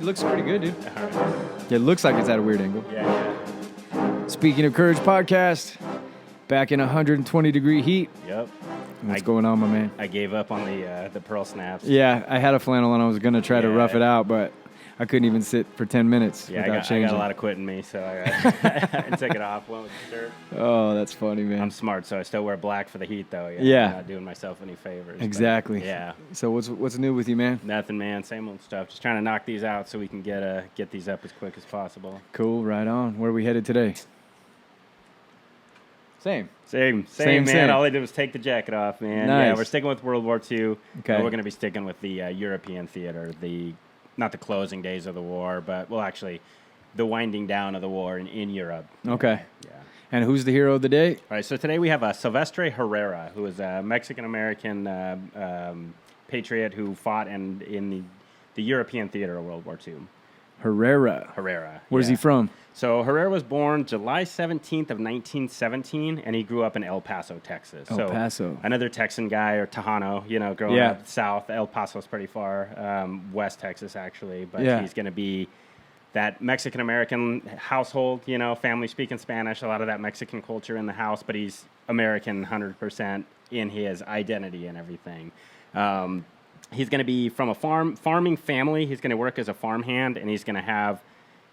it looks pretty good, dude. All right. It looks like it's at a weird angle. Yeah. Speaking of Courage Podcast, back in 120-degree heat. Yep. What's going on, my man? I gave up on the pearl snaps. Yeah, I had a flannel and I was going to try to rough it out, but I couldn't even sit for 10 minutes without changing. I got a lot of quit in me, so I took it off, went with the shirt. Oh, that's funny, man. I'm smart, so I still wear black for the heat, though. Yeah. I'm not doing myself any favors. Exactly. But, yeah. So what's new with you, man? Nothing, man. Same old stuff. Just trying to knock these out so we can get these up as quick as possible. Cool, right on. Where are we headed today? Same, man. All I did was take the jacket off, man. Nice. Yeah, we're sticking with World War II. Okay. And we're going to be sticking with the European theater, not the closing days of the war, but, well, actually, the winding down of the war in Europe. Okay. Yeah. And who's the hero of the day? All right, so today we have Silvestre Herrera, who is a Mexican-American patriot who fought in the European theater of World War II. Herrera. Where's he from? So Herrera was born July 17th of 1917, and he grew up in El Paso, Texas. El Paso. Another Texan guy, or Tejano, growing up south. El Paso's pretty far, West Texas, actually. But he's going to be that Mexican-American household, family speaking Spanish, a lot of that Mexican culture in the house, but he's American 100% in his identity and everything. He's going to be from a farming family. He's going to work as a farmhand, and he's going to have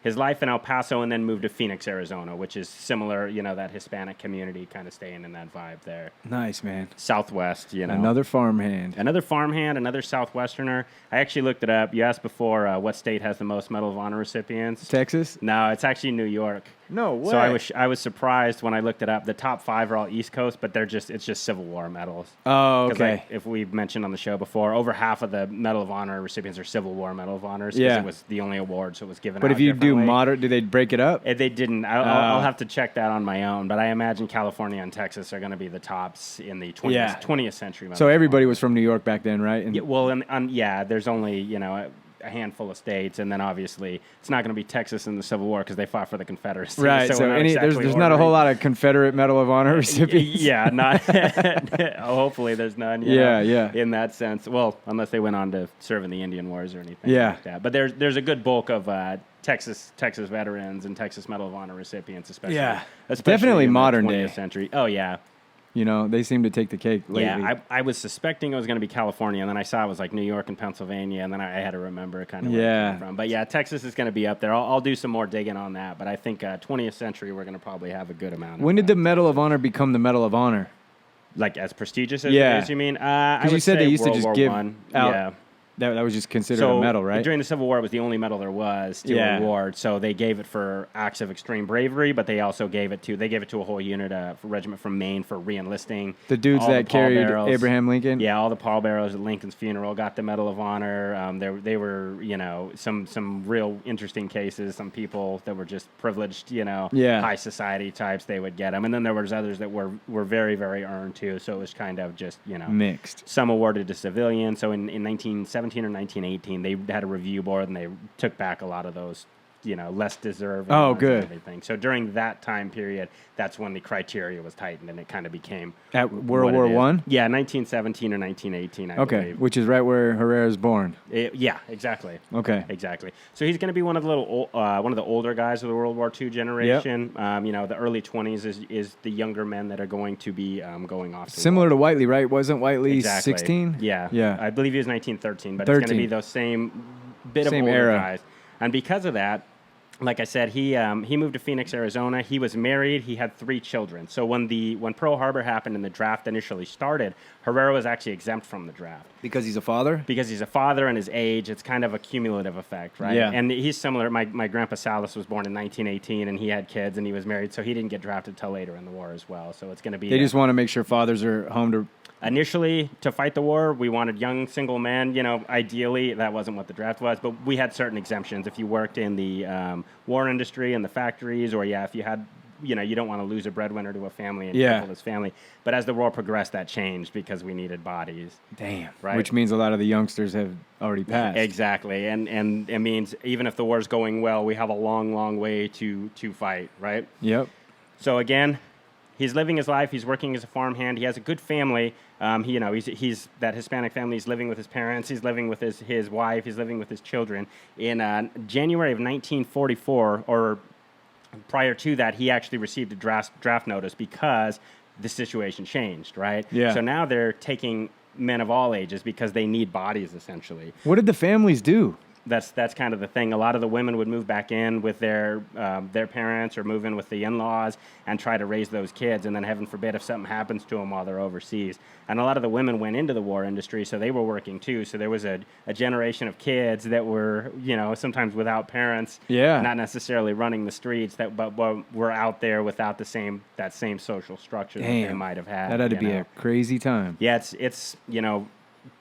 his life in El Paso and then move to Phoenix, Arizona, which is similar, that Hispanic community kind of staying in that vibe there. Nice, man. Southwest, Another farmhand, another Southwesterner. I actually looked it up. You asked before what state has the most Medal of Honor recipients. Texas? No, it's actually New York. No way. So I was surprised when I looked it up. The top 5 are all East Coast, but it's just Civil War medals. Oh, okay. Like, if we've mentioned on the show before, over half of the Medal of Honor recipients are Civil War Medal of Honors. Yeah. It was the only award, so it was given out. But if you do moderate, do they break it up? They didn't. I'll have to check that on my own. But I imagine California and Texas are going to be the tops in the 20th century. So everybody was from New York back then, right? And there's only a handful of states, and then obviously it's not going to be Texas in the Civil War because they fought for the Confederacy. Right. So there's not a whole lot of Confederate Medal of Honor recipients. Yeah, not. Hopefully, there's none. Yeah. In that sense, well, unless they went on to serve in the Indian Wars or anything like that. But there's a good bulk of Texas veterans and Texas Medal of Honor recipients, especially. Yeah. Especially definitely in modern the 20th day century. Oh yeah. They seem to take the cake lately. Yeah, I was suspecting it was going to be California, and then I saw it was like New York and Pennsylvania, and then I had to remember kind of where it came from. But yeah, Texas is going to be up there. I'll do some more digging on that, but I think 20th century we're going to probably have a good amount. When did the Medal of Honor become the Medal of Honor? Like as prestigious as you mean? Because you said they used to just give out. Yeah. That was just considered a medal, right? During the Civil War, it was the only medal there was to award. So they gave it for acts of extreme bravery, but they also gave it to a whole unit, for regiment from Maine for re-enlisting. The dudes that carried Abraham Lincoln? Yeah, all the pallbearers at Lincoln's funeral got the Medal of Honor. They were, some real interesting cases. Some people that were just privileged, high society types, they would get them. And then there was others that were very, very earned too. So it was kind of just, mixed. Some awarded to civilians. So in 1917 or 1918, they had a review board and they took back a lot of those, less deserving. Oh, good. And everything. So during that time period, that's when the criteria was tightened and it kind of became at World War I. Yeah, 1917 or 1918. I believe. Which is right where Herrera's born. Yeah, exactly. Okay, exactly. So he's going to be one of the older guys of the World War II generation. Yep. The early 20s is the younger men that are going to be going off. Similar to Whiteley, right? Wasn't Whiteley 16? Yeah. I believe he was 1913, but it's going to be those same older era guys. And because of that, like I said, he moved to Phoenix, Arizona. He was married. He had 3 children. So when Pearl Harbor happened and the draft initially started, Herrera was actually exempt from the draft. Because he's a father? Because he's a father and his age, it's kind of a cumulative effect, right? Yeah. And he's similar. My grandpa Salas was born in 1918, and he had kids, and he was married, so he didn't get drafted till later in the war as well. So it's going to be... They just want to make sure fathers are home to... Initially, to fight the war, we wanted young single men. Ideally, that wasn't what the draft was, but we had certain exemptions. If you worked in the war industry and the factories, or if you had, you don't want to lose a breadwinner to a family and cripple his family. But as the war progressed, that changed because we needed bodies. Damn. Right. Which means a lot of the youngsters have already passed. Exactly, and it means even if the war's going well, we have a long, long way to fight. Right. Yep. So again, he's living his life. He's working as a farmhand. He has a good family. He's that Hispanic family. He's living with his parents. He's living with his wife. He's living with his children. In January of 1944, or prior to that, he actually received a draft notice because the situation changed, right? Yeah. So now they're taking men of all ages because they need bodies, essentially. What did the families do? That's kind of the thing. A lot of the women would move back in with their parents or move in with the in-laws and try to raise those kids. And then heaven forbid if something happens to them while they're overseas. And a lot of the women went into the war industry, so they were working too. So there was a generation of kids that were, sometimes without parents, not necessarily running the streets, but were out there without that same social structure that they might have had. That had to be a crazy time. Yeah, it's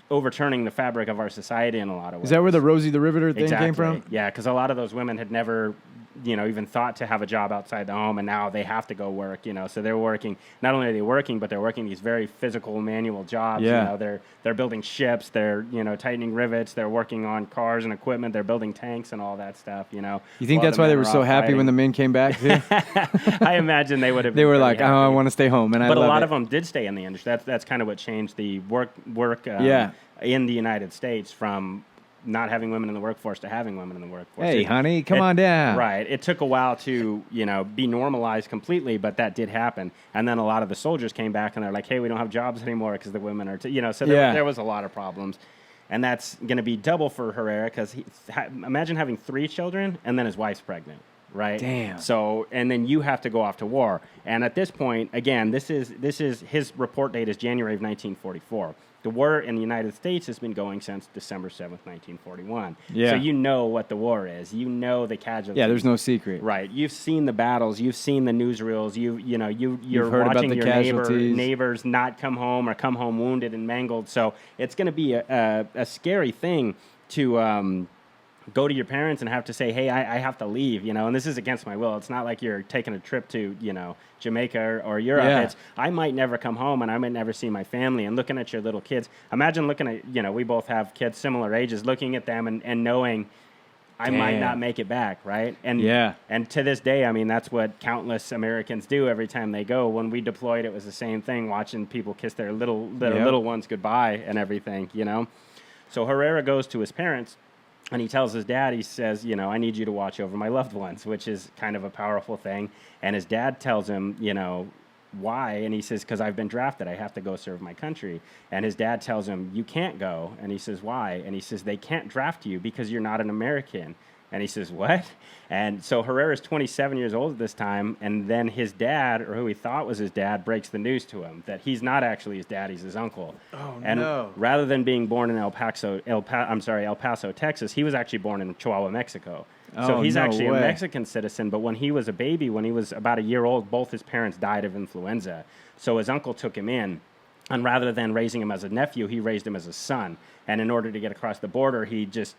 overturning the fabric of our society in a lot of ways. Is that where the Rosie the Riveter thing came from? Yeah, because a lot of those women had never, even thought to have a job outside the home, and now they have to go work, So they're working, not only are they working, but they're working these very physical manual jobs. Yeah. They're building ships, they're, tightening rivets, they're working on cars and equipment, they're building tanks and all that stuff, You think that's why they were so happy when the men came back too? I imagine they would have. They were like, "Oh, I want to stay home," but a lot of them did stay in the industry. That's kind of what changed the work. In the United States from not having women in the workforce to having women in the workforce. Hey, honey, come on down. Right. It took a while to, be normalized completely, but that did happen. And then a lot of the soldiers came back and they're like, hey, we don't have jobs anymore because the women are, so there was a lot of problems. And that's going to be double for Herrera because imagine having 3 children and then his wife's pregnant. Right. Damn. So, and then you have to go off to war. And at this point, again, this is his report date is January of 1944. The war in the United States has been going since December 7th, 1941. Yeah. So you know what the war is. You know the casualties. Yeah, there's no secret. Right. You've seen the battles. You've seen the newsreels. You're heard watching about the your casualties. neighbors not come home or come home wounded and mangled. So it's going to be a scary thing to go to your parents and have to say, hey, I have to leave, and this is against my will. It's not like you're taking a trip to, Jamaica or Europe. Yeah. It's, I might never come home and I might never see my family. And looking at your little kids, imagine looking at, we both have kids similar ages, looking at them and knowing I might not make it back, right? And and to this day, I mean, that's what countless Americans do every time they go. When we deployed, it was the same thing, watching people kiss their little ones goodbye and everything, So Herrera goes to his parents. And he tells his dad, he says, I need you to watch over my loved ones, which is kind of a powerful thing. And his dad tells him, why? And he says, because I've been drafted. I have to go serve my country. And his dad tells him, you can't go. And he says, why? And he says, they can't draft you because you're not an American. And he says, what? And so Herrera's 27 years old at this time, and then his dad, or who he thought was his dad, breaks the news to him that he's not actually his dad, he's his uncle. Oh, and no. rather than being born in El Paso, Texas, he was actually born in Chihuahua, Mexico. So he's actually a Mexican citizen, but when he was a baby, when he was about a year old, both his parents died of influenza. So his uncle took him in, and rather than raising him as a nephew, he raised him as a son. And in order to get across the border, he just,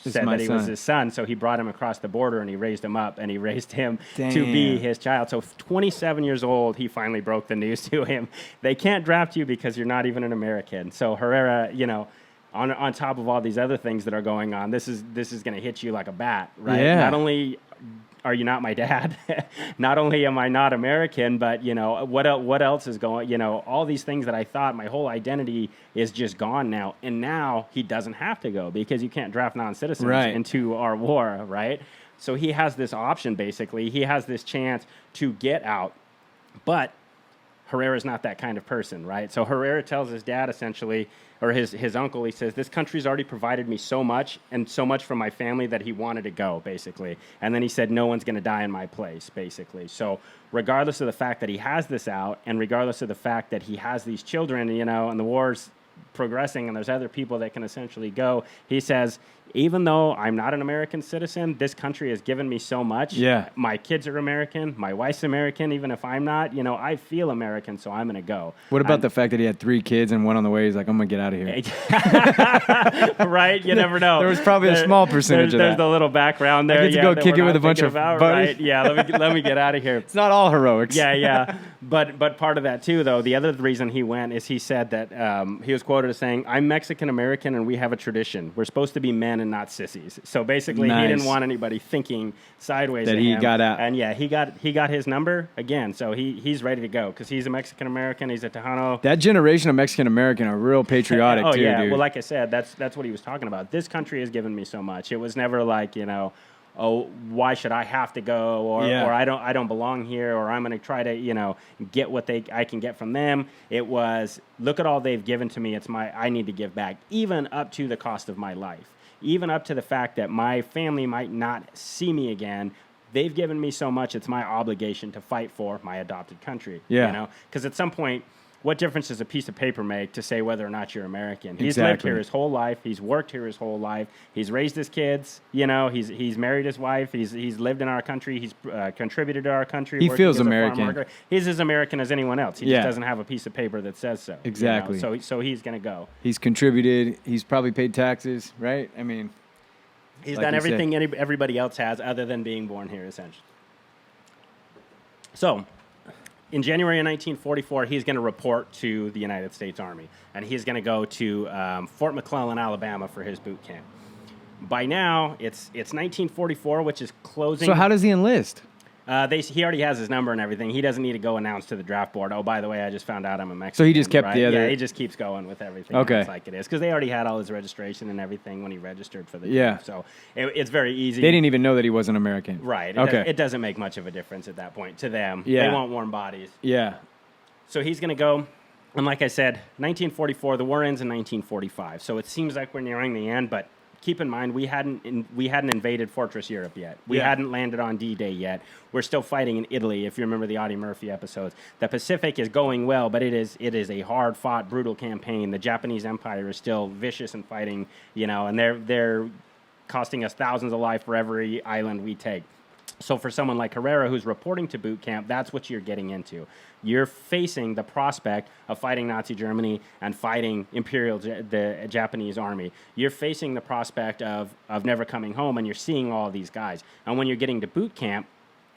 said that he was his son, so he brought him across the border and he raised him up and he raised him to be his child. So 27 years old, he finally broke the news to him. They can't draft you because you're not even an American. So Herrera, on top of all these other things that are going on, this is going to hit you like a bat, right? Yeah. Not only are you not my dad, not only am I not American, but what else is going? All these things that I thought my whole identity is just gone now, and now he doesn't have to go because you can't draft non-citizens into our war, right? So he has this option basically. He has this chance to get out, but Herrera's not that kind of person, right? So Herrera tells his dad essentially, or his uncle, he says, this country's already provided me so much and so much from my family that he wanted to go, basically. And then he said, no one's going to die in my place, basically. So regardless of the fact that he has this out and regardless of the fact that he has these children, and the war's progressing and there's other people that can essentially go, he says, even though I'm not an American citizen, this country has given me so much. Yeah. My kids are American. My wife's American, even if I'm not. I feel American, so I'm going to go. What about the fact that he had 3 kids and one on the way? He's like, I'm going to get out of here. Right? You never know. There was probably a small percentage of that. There's the little background there. I get to go kick it with a bunch of buddies. Right? Yeah, let me get out of here. It's not all heroics. Yeah. But part of that, too, though, the other reason he went is he said that he was quoted as saying, "I'm Mexican-American and we have a tradition. We're supposed to be men and not sissies." So basically, he didn't want anybody thinking sideways that he got out. And yeah, he got his number again. So he's ready to go because he's a Mexican-American. He's a Tejano. That generation of Mexican-American are real patriotic too, yeah. dude. Well, like I said, that's what he was talking about. This country has given me so much. It was never like, oh, why should I have to go, or I don't belong here, or I'm going to try to, get what I can get from them. It was, look at all they've given to me. I need to give back, even up to the cost of my life, even up to the fact that my family might not see me again. They've given me so much. It's my obligation to fight for my adopted country. Yeah. Because at some point, what difference does a piece of paper make to say whether or not you're American? He's lived here his whole life. He's worked here his whole life. He's raised his kids. He's married his wife. He's lived in our country. He's contributed to our country. He feels American. He's as American as anyone else. He just doesn't have a piece of paper that says so. Exactly. So he's going to go. He's contributed. He's probably paid taxes, right? I mean, he's done everything everybody else has other than being born here, essentially. So, in January of 1944, he's going to report to the United States Army, and he's going to go to Fort McClellan, Alabama, for his boot camp. By now, it's 1944, which is closing. So how does he enlist? He already has his number and everything. He doesn't need to go announce to the draft board, "Oh, by the way, I just found out I'm a Mexican." So he just kept the other... Yeah, he just keeps going with everything. Okay. It's like it is. Because they already had all his registration and everything when he registered for the camp. So it's very easy. They didn't even know that he wasn't American. Right. It doesn't make much of a difference at that point to them. Yeah. They want warm bodies. Yeah. So he's going to go. And like I said, 1944, the war ends in 1945. So it seems like we're nearing the end, but keep in mind, we hadn't invaded Fortress Europe yet. We hadn't landed on D-Day yet. We're still fighting in Italy, if you remember the Audie Murphy episodes. The Pacific is going well, but it is a hard-fought, brutal campaign. The Japanese Empire is still vicious and fighting, and they're costing us thousands of lives for every island we take. So for someone like Herrera who's reporting to boot camp, that's what you're getting into. You're facing the prospect of fighting Nazi Germany and fighting the Japanese army. You're facing the prospect of never coming home, and you're seeing all these guys. And when you're getting to boot camp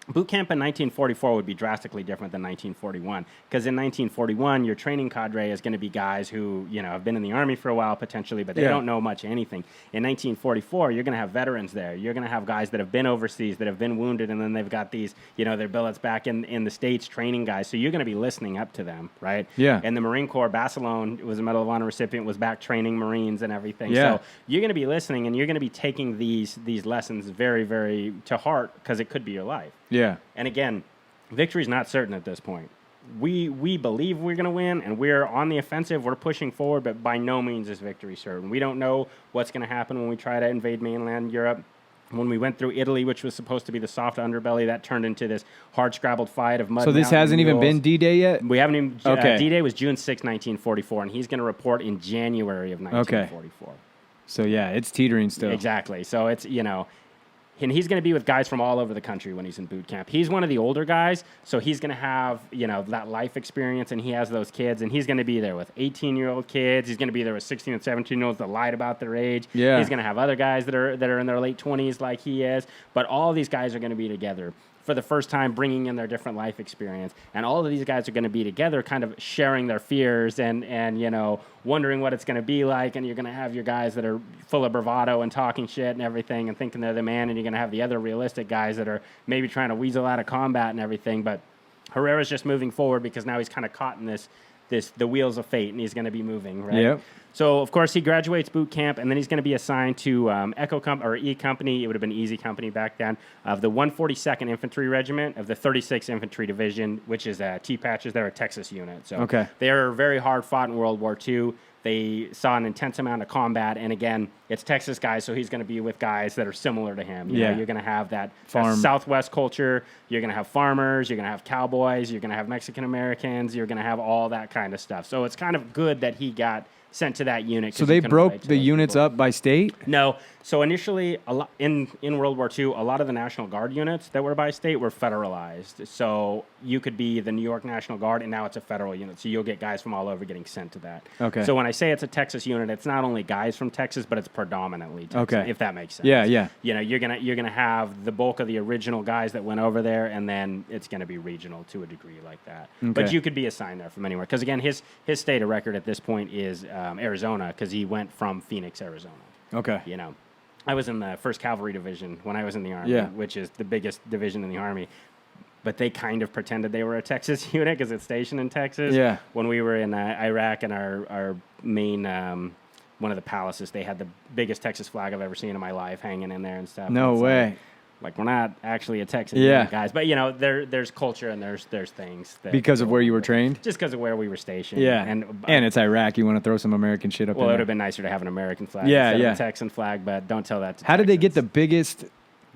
in 1944 would be drastically different than 1941, because in 1941, your training cadre is going to be guys who, have been in the army for a while potentially, but they don't know much of anything. In 1944, you're going to have veterans there. You're going to have guys that have been overseas, that have been wounded, and then they've got these, their billets back in the States training guys. So you're going to be listening up to them, right? Yeah. And the Marine Corps, Basilone was a Medal of Honor recipient, was back training Marines and everything. Yeah. So you're going to be listening, and you're going to be taking these lessons very, very to heart, because it could be your life. Yeah. And again, victory's not certain at this point. We believe we're going to win, and we're on the offensive. We're pushing forward, but by no means is victory certain. We don't know what's going to happen when we try to invade mainland Europe. When we went through Italy, which was supposed to be the soft underbelly, that turned into this hard-scrabbled fight of mud. So this hasn't even been D-Day yet? We haven't even... Okay. D-Day was June 6, 1944, and he's going to report in January of 1944. Okay. So, yeah, it's teetering still. Exactly. So it's, and he's going to be with guys from all over the country when he's in boot camp. He's one of the older guys, so he's going to have, that life experience, and he has those kids, and he's going to be there with 18-year-old kids. He's going to be there with 16 and 17-year-olds that lied about their age. Yeah. He's going to have other guys that are in their late 20s like he is, but all these guys are going to be together for the first time, bringing in their different life experience. And all of these guys are going to be together, kind of sharing their fears and wondering what it's going to be like. And you're going to have your guys that are full of bravado and talking shit and everything and thinking they're the man. And you're going to have the other realistic guys that are maybe trying to weasel out of combat and everything. But Herrera's just moving forward because now he's kind of caught in the wheels of fate, and he's going to be moving, right? Yep. So, of course, he graduates boot camp, and then he's going to be assigned to E Company. It would have been Easy Company back then, of the 142nd Infantry Regiment of the 36th Infantry Division, which is T-Patches. They're a Texas unit. So they are very hard fought in World War II. They saw an intense amount of combat, and again, it's Texas guys, so he's going to be with guys that are similar to him. You know, you're going to have that Southwest culture. You're going to have farmers. You're going to have cowboys. You're going to have Mexican Americans. You're going to have all that kind of stuff. So it's kind of good that he got sent to that unit. So they broke the units up by state? No. So initially, in World War II, a lot of the National Guard units that were by state were federalized. So you could be the New York National Guard, and now it's a federal unit. So you'll get guys from all over getting sent to that. Okay. So when I say it's a Texas unit, it's not only guys from Texas, but it's predominantly Texas, if that makes sense. Yeah, yeah. You know, you're gonna have the bulk of the original guys that went over there, and then it's gonna be regional to a degree like that. Okay. But you could be assigned there from anywhere. Because again, his state of record at this point is Arizona, because he went from Phoenix, Arizona. Okay. You know, I was in the 1st Cavalry Division when I was in the Army, which is the biggest division in the Army. But they kind of pretended they were a Texas unit because it's stationed in Texas. Yeah. When we were in Iraq, and our main, one of the palaces, they had the biggest Texas flag I've ever seen in my life hanging in there and stuff. No way. Like, we're not actually a Texan unit, guys. But, you know, there's culture and there's things. Because of where you were trained? Just because of where we were stationed. Yeah. And it's Iraq. You want to throw some American shit up in Well, it there. would have been nicer to have an American flag instead of a Texan flag, but don't tell that to How Texans. did they get the biggest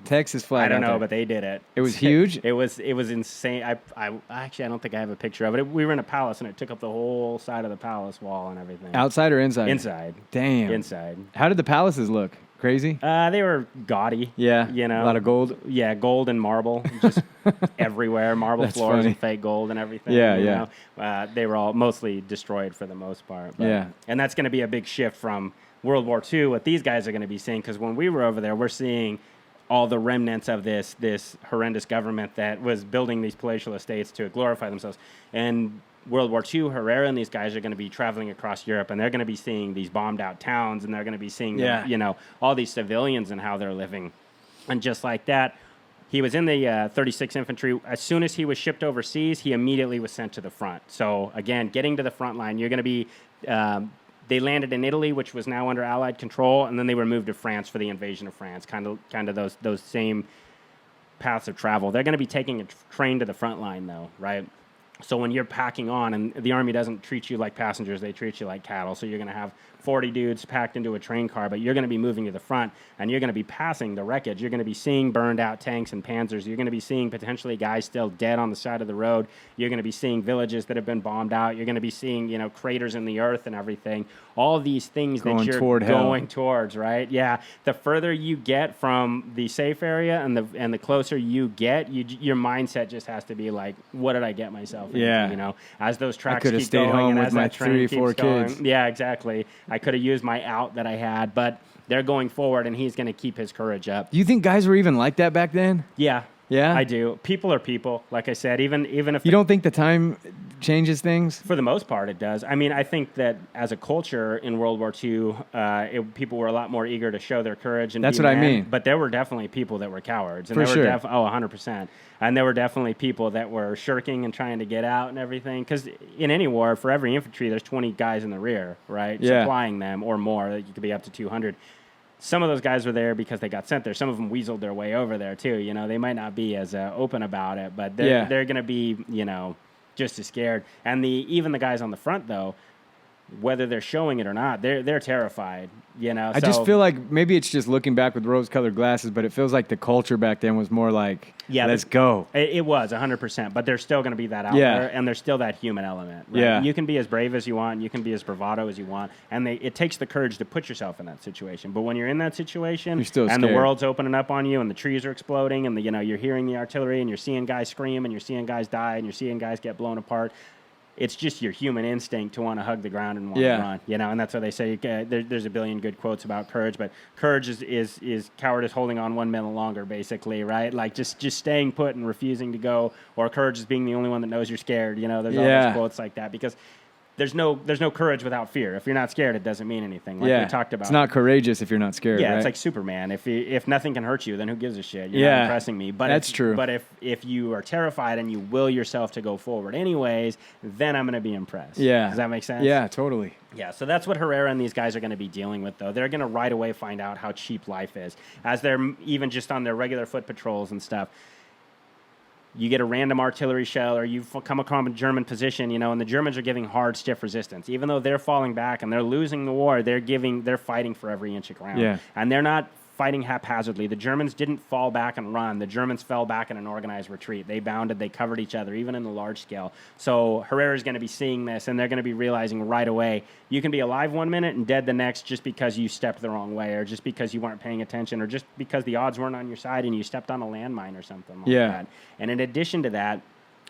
Texas flag? I don't out know, there? but they did it. It was huge? It was insane. I actually, I don't think I have a picture of it. We were in a palace, and it took up the whole side of the palace wall and everything. Outside or inside? Inside. Damn. Inside. How did the palaces look? Crazy? They were gaudy. Yeah. You know, a lot of gold. Yeah, gold and marble, just everywhere. Marble That's floors funny. and fake gold and everything. Yeah, you yeah. know? They were all mostly destroyed for the most part. But, Yeah. And that's going to be a big shift from World War II. What these guys are going to be seeing, because when we were over there, we're seeing all the remnants of this horrendous government that was building these palatial estates to glorify themselves. And World War II, Herrera and these guys are going to be traveling across Europe, and they're going to be seeing these bombed out towns, and they're going to be seeing, you know, all these civilians and how they're living. And just like that, he was in the 36th Infantry. As soon as he was shipped overseas, he immediately was sent to the front. So again, getting to the front line, you're going to be... they landed in Italy, which was now under Allied control, and then they were moved to France for the invasion of France. Kind of those same paths of travel. They're going to be taking a train to the front line, though, right? So when you're packing on, and the Army doesn't treat you like passengers, they treat you like cattle. So you're going to have 40 dudes packed into a train car, but you're going to be moving to the front, and you're going to be passing the wreckage. You're going to be seeing burned out tanks and panzers. You're going to be seeing potentially guys still dead on the side of the road. You're going to be seeing villages that have been bombed out. You're going to be seeing, you know, craters in the earth and everything. All these things that you're going towards, right? Yeah. The further you get from the safe area and the closer you get, your mindset just has to be like, what did I get myself into? Yeah. You know, as those tracks I could have keep stayed going home and with as my that train 3 or keeps 4 going, kids. yeah, exactly. I could have used my out that I had, but they're going forward, and he's going to keep his courage up. Do you think guys were even like that back then? Yeah. Yeah? I do. People are people, like I said, even if... You don't think the time changes things? For the most part, it does. I mean, I think that as a culture in World War II, people were a lot more eager to show their courage. And that's what men, I mean. But there were definitely people that were cowards. And For there sure. were 100%. And there were definitely people that were shirking and trying to get out and everything. Because in any war, for every infantry, there's 20 guys in the rear, right? Yeah. Supplying them or more. You could be up to 200. Some of those guys were there because they got sent there. Some of them weaseled their way over there, too. You know, they might not be as open about it, but they're going to be, you know, just as scared. And even the guys on the front, though, whether they're showing it or not, they're terrified, you know. I just feel like maybe it's just looking back with rose-colored glasses, but it feels like the culture back then was more like, let's go. It was 100%, but there's still going to be that out there, and there's still that human element. Right? Yeah. You can be as brave as you want, you can be as bravado as you want, and it takes the courage to put yourself in that situation. But when you're in that situation, you're still and scared. the world's opening up on you, and the trees are exploding, and you're hearing the artillery, and you're seeing guys scream, and you're seeing guys die, and you're seeing guys get blown apart. It's just your human instinct to want to hug the ground and want to run, you know, and that's why they say there's a billion good quotes about courage, but courage is cowardice holding on 1 minute longer, basically, right? Like just staying put and refusing to go, or courage is being the only one that knows you're scared, you know. There's all those quotes like that because there's no courage without fear. If you're not scared, it doesn't mean anything. Like we talked about. It's not courageous if you're not scared. Yeah, right? it's like Superman. If nothing can hurt you, then who gives a shit? You're not impressing me. But that's true. But if you are terrified and you will yourself to go forward anyways, then I'm going to be impressed. Yeah. Does that make sense? Yeah, totally. Yeah, so that's what Herrera and these guys are going to be dealing with, though. They're going to right away find out how cheap life is. As they're even just on their regular foot patrols and stuff, you get a random artillery shell or you come across a German position, you know, and the Germans are giving hard, stiff resistance. Even though they're falling back and they're losing the war, they're fighting for every inch of ground. Yeah. And they're not fighting haphazardly. The Germans didn't fall back and run. The Germans fell back in an organized retreat. They bounded, they covered each other, even in the large scale. So Herrera's going to be seeing this, and they're going to be realizing right away, you can be alive 1 minute and dead the next just because you stepped the wrong way, or just because you weren't paying attention, or just because the odds weren't on your side and you stepped on a landmine or something like that. And in addition to that,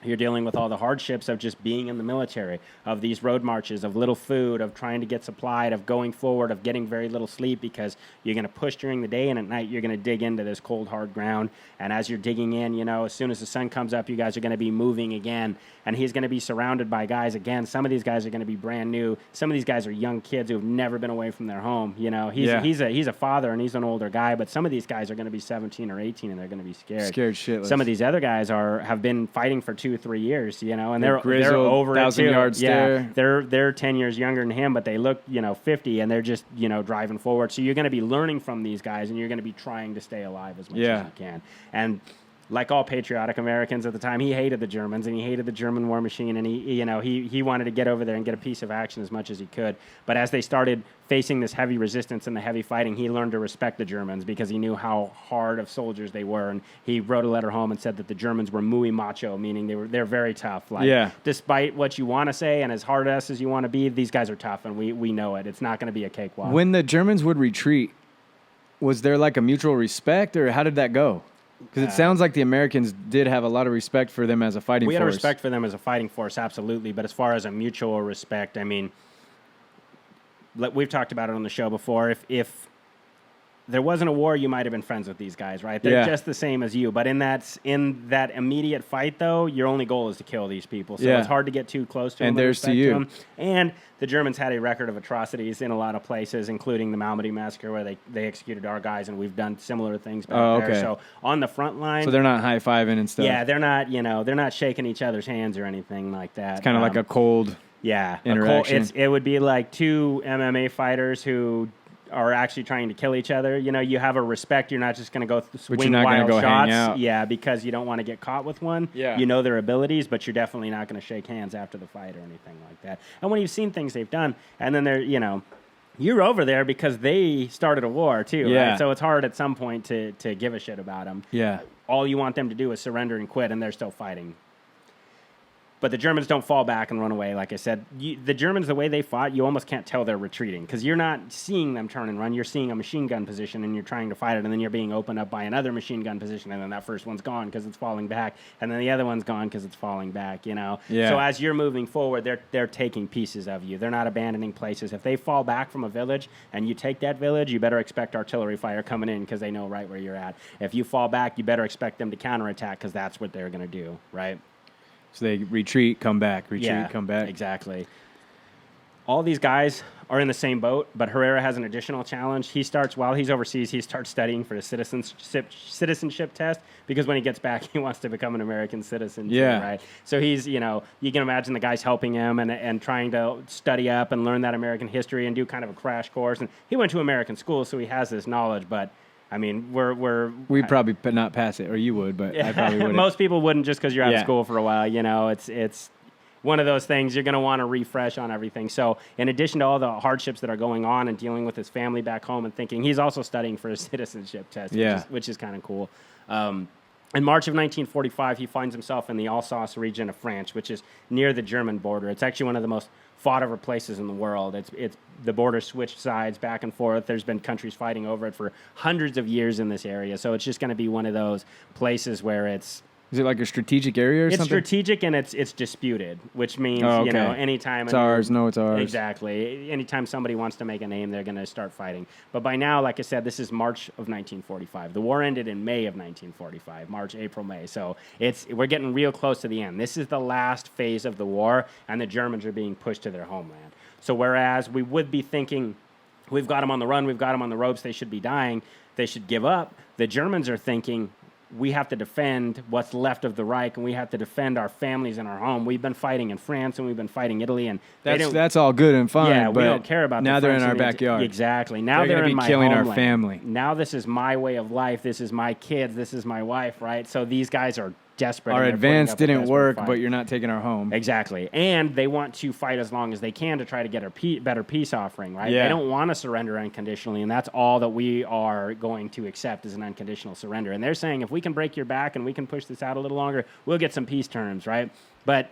You're dealing with all the hardships of just being in the military, of these road marches, of little food, of trying to get supplied, of going forward, of getting very little sleep because you're going to push during the day, and at night you're going to dig into this cold, hard ground. And as you're digging in, you know, as soon as the sun comes up, you guys are going to be moving again. And he's going to be surrounded by guys again. Some of these guys are going to be brand new. Some of these guys are young kids who have never been away from their home. You know, he's a father and he's an older guy, but some of these guys are going to be 17 or 18 and they're going to be scared. Scared shitless. Some of these other guys have been fighting for 2-3 years, you know, and they're over 1,000-yard stare. Yeah, they're 10 years younger than him, but they look, you know, 50, and they're just, you know, driving forward. So you're going to be learning from these guys, and you're going to be trying to stay alive as much as you can. And like all patriotic Americans at the time, he hated the Germans and he hated the German war machine, and he wanted to get over there and get a piece of action as much as he could. But as they started facing this heavy resistance and the heavy fighting, he learned to respect the Germans because he knew how hard of soldiers they were. And he wrote a letter home and said that the Germans were muy macho, meaning they're very tough. Like, despite what you want to say and as hard as you want to be, these guys are tough, and we know it. It's not going to be a cakewalk. When the Germans would retreat, was there like a mutual respect, or how did that go? Because it sounds like the Americans did have a lot of respect for them as a fighting force. We had a respect for them as a fighting force, absolutely. But as far as a mutual respect, I mean, we've talked about it on the show before. If there wasn't a war, you might have been friends with these guys, right? They're just the same as you. But in that immediate fight, though, your only goal is to kill these people. So it's hard to get too close to them. And there's to you. And the Germans had a record of atrocities in a lot of places, including the Malmedy Massacre, where they executed our guys, and we've done similar things back there. So on the front line... So they're not high-fiving and stuff? Yeah, they're not shaking each other's hands or anything like that. It's kind of like a cold interaction. It would be like two MMA fighters who are actually trying to kill each other. You know, you have a respect. You're not just going to go swing wild shots. Hang out. Yeah, because you don't want to get caught with one. Yeah. You know their abilities, but you're definitely not going to shake hands after the fight or anything like that. And when you've seen things they've done, and then they're, you know, you're over there because they started a war too, right? So it's hard at some point to give a shit about them. Yeah. All you want them to do is surrender and quit, and they're still fighting. But the Germans don't fall back and run away. Like I said, the Germans, the way they fought, you almost can't tell they're retreating because you're not seeing them turn and run. You're seeing a machine gun position, and you're trying to fight it, and then you're being opened up by another machine gun position, and then that first one's gone because it's falling back, and then the other one's gone because it's falling back, you know? Yeah. So as you're moving forward, they're taking pieces of you. They're not abandoning places. If they fall back from a village and you take that village, you better expect artillery fire coming in because they know right where you're at. If you fall back, you better expect them to counterattack because that's what they're going to do, right? So they retreat, come back, come back. Exactly. All these guys are in the same boat, but Herrera has an additional challenge. While he's overseas, he starts studying for the citizenship test because when he gets back, he wants to become an American citizen too, right? So he's, you know, you can imagine the guys helping him and trying to study up and learn that American history and do kind of a crash course. And he went to American school, so he has this knowledge, but I mean, we'd probably not pass it, or you would, but I probably wouldn't. Most people wouldn't just because you're out of school for a while. You know, it's one of those things you're going to want to refresh on everything. So in addition to all the hardships that are going on and dealing with his family back home and thinking, he's also studying for a citizenship test, which is kind of cool. In March of 1945, he finds himself in the Alsace region of France, which is near the German border. It's actually one of the most fought-over places in the world. It's the border switched sides back and forth. There's been countries fighting over it for hundreds of years in this area. So it's just going to be one of those places where it's... Is it like a strategic area or something? It's strategic and it's disputed, which means, you know, anytime... It's ours. No, it's ours. Exactly. Anytime somebody wants to make a name, they're going to start fighting. But by now, like I said, this is March of 1945. The war ended in May of 1945, March, April, May. So we're getting real close to the end. This is the last phase of the war, and the Germans are being pushed to their homeland. So whereas we would be thinking, we've got them on the run, we've got them on the ropes, they should be dying, they should give up, the Germans are thinking, we have to defend what's left of the Reich, and we have to defend our families and our home. We've been fighting in France, and we've been fighting Italy, and that's all good and fine. Yeah, but we don't care about. Now they're in our backyard. Exactly. Now they're in my killing homeland. our family. Now this is my way of life. This is my kids. This is my wife. Right. So these guys are desperate. Our advance didn't work, but you're not taking our home. Exactly. And they want to fight as long as they can to try to get a better peace offering, right? Yeah. They don't want to surrender unconditionally, and that's all that we are going to accept is an unconditional surrender. And they're saying, if we can break your back and we can push this out a little longer, we'll get some peace terms, right? But